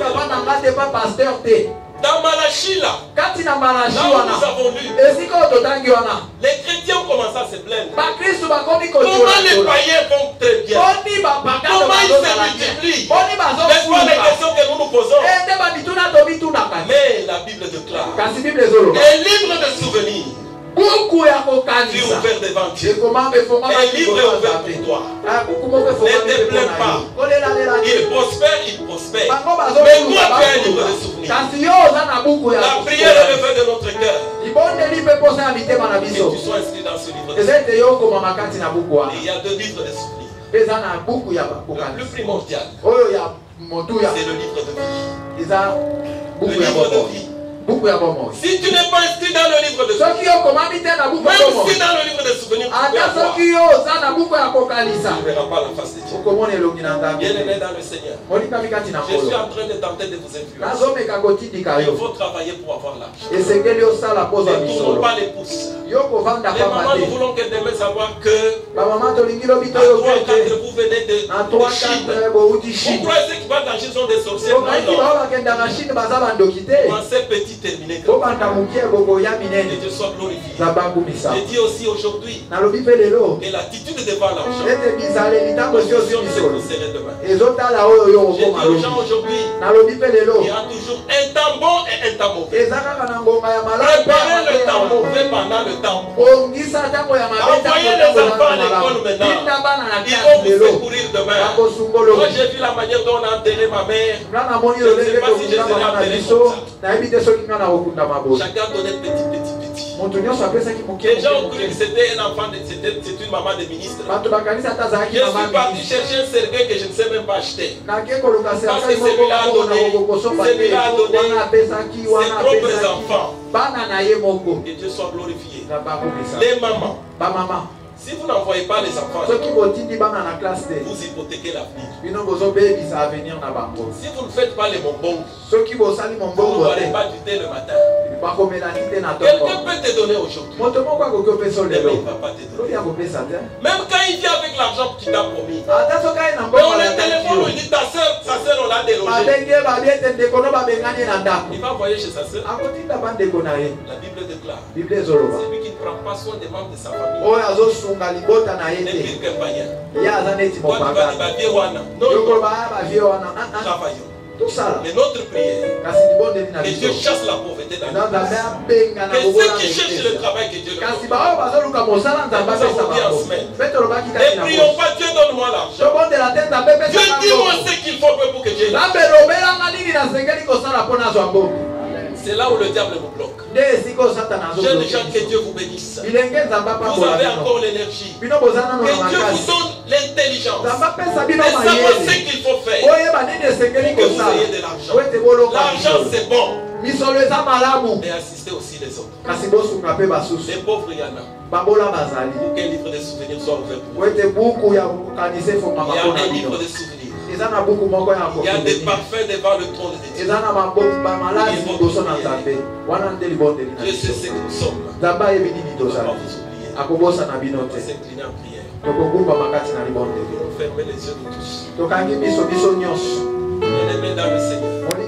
Dans Malachie là, nous avons lu, les chrétiens ont commencé à se plaindre. Comment les païens vont très bien? Comment ils se multiplient? N'est-ce pas les questions que nous nous posons? Mais la Bible déclare, les livres de souvenirs est ouvert devant Dieu. Un livre est ouvert pour toi. Ne te plains pas. Il prospère, il prospère. Mais toi, tu as un livre de souvenirs. La prière est le feu de notre cœur. Que tu sois inscrit dans ce livre de souvenirs. Il y a 2 livres de souvenirs. Le plus primordial, c'est le livre de vie. Le livre de vie. Si tu n'es pas inscrit dans le livre de souvenirs, même si dans le livre de souvenirs, tu ne verras pas la face de Dieu. Bien-aimé dans le Seigneur, je suis en train de tenter de vous influencer. Il faut travailler pour avoir l'argent. Ne tournons pas les pouces. Les mamans, nous voulons que demain savoir que à 3 ou 4 vous venez de Chine. Vous croyez ceux qui vont dans la Chine sont des sorciers? Non, non. Commencez petit. terminer grand. Que Dieu soit glorifié. Je dis aussi aujourd'hui que l'attitude devant l'argent j'ai dit aux gens aujourd'hui, il y a toujours un temps bon et un temps mauvais. Préparez le temps mauvais pendant le temps bon. Envoyez les enfants à l'école maintenant. Ils vont vous secourir demain. Moi j'ai vu la manière dont on a enterré ma mère. Je ne sais pas si je serai enterré comme ça. Chacun donnait petit. Les gens ont cru que c'était un enfant, c'est une maman de ministre. Je suis parti chercher un cercueil que je ne sais même pas acheter. Parce que celui-là a donné, ses propres enfants. Que Dieu soit glorifié. Les mamans. Si vous n'envoyez pas les enfants, vous hypothéquez l'avenir. Si vous ne faites pas les bonbons, vous n'aurez pas du thé le matin. Quelqu'un peut te donner aujourd'hui, mais il ne va pas te donner. Même quand il vient avec l'argent qu'il t'a promis, mais on le téléphone, il dit ta soeur, on l'a délogée. Il va envoyer chez sa soeur. La Bible déclare, celui qui ne prend pas soin des membres de sa famille n'est pire qu'un païen. Toi, tu vas dire, non, travaillons. Mais notre prière, que Dieu chasse la pauvreté dans notre vie. Que ceux qui cherchent le travail, que Dieu leur donne. Ne prions pas, Dieu donne-moi l'argent. Dieu dis-moi ce qu'il faut pour que Dieu l'argent. C'est là où le diable me bloque. Jeunes gens, que Dieu vous bénisse. Vous avez encore l'énergie. Que Dieu vous donne l'intelligence de savoir ce qu'il faut faire pour que vous ayez de l'argent. L'argent c'est bon. Mais assistez aussi les autres. Les pauvres, il y en a. Pour quel livre de souvenirs soit ouvert pour vous. Il y a un livre de souvenirs. Il y a des parfums devant le trône de Dieu. Je sais ce que nous sommes. On ne va pas vous oublier. On va s'incliner en prière. On ferme les yeux de tous. Bien-aimés dans le Seigneur.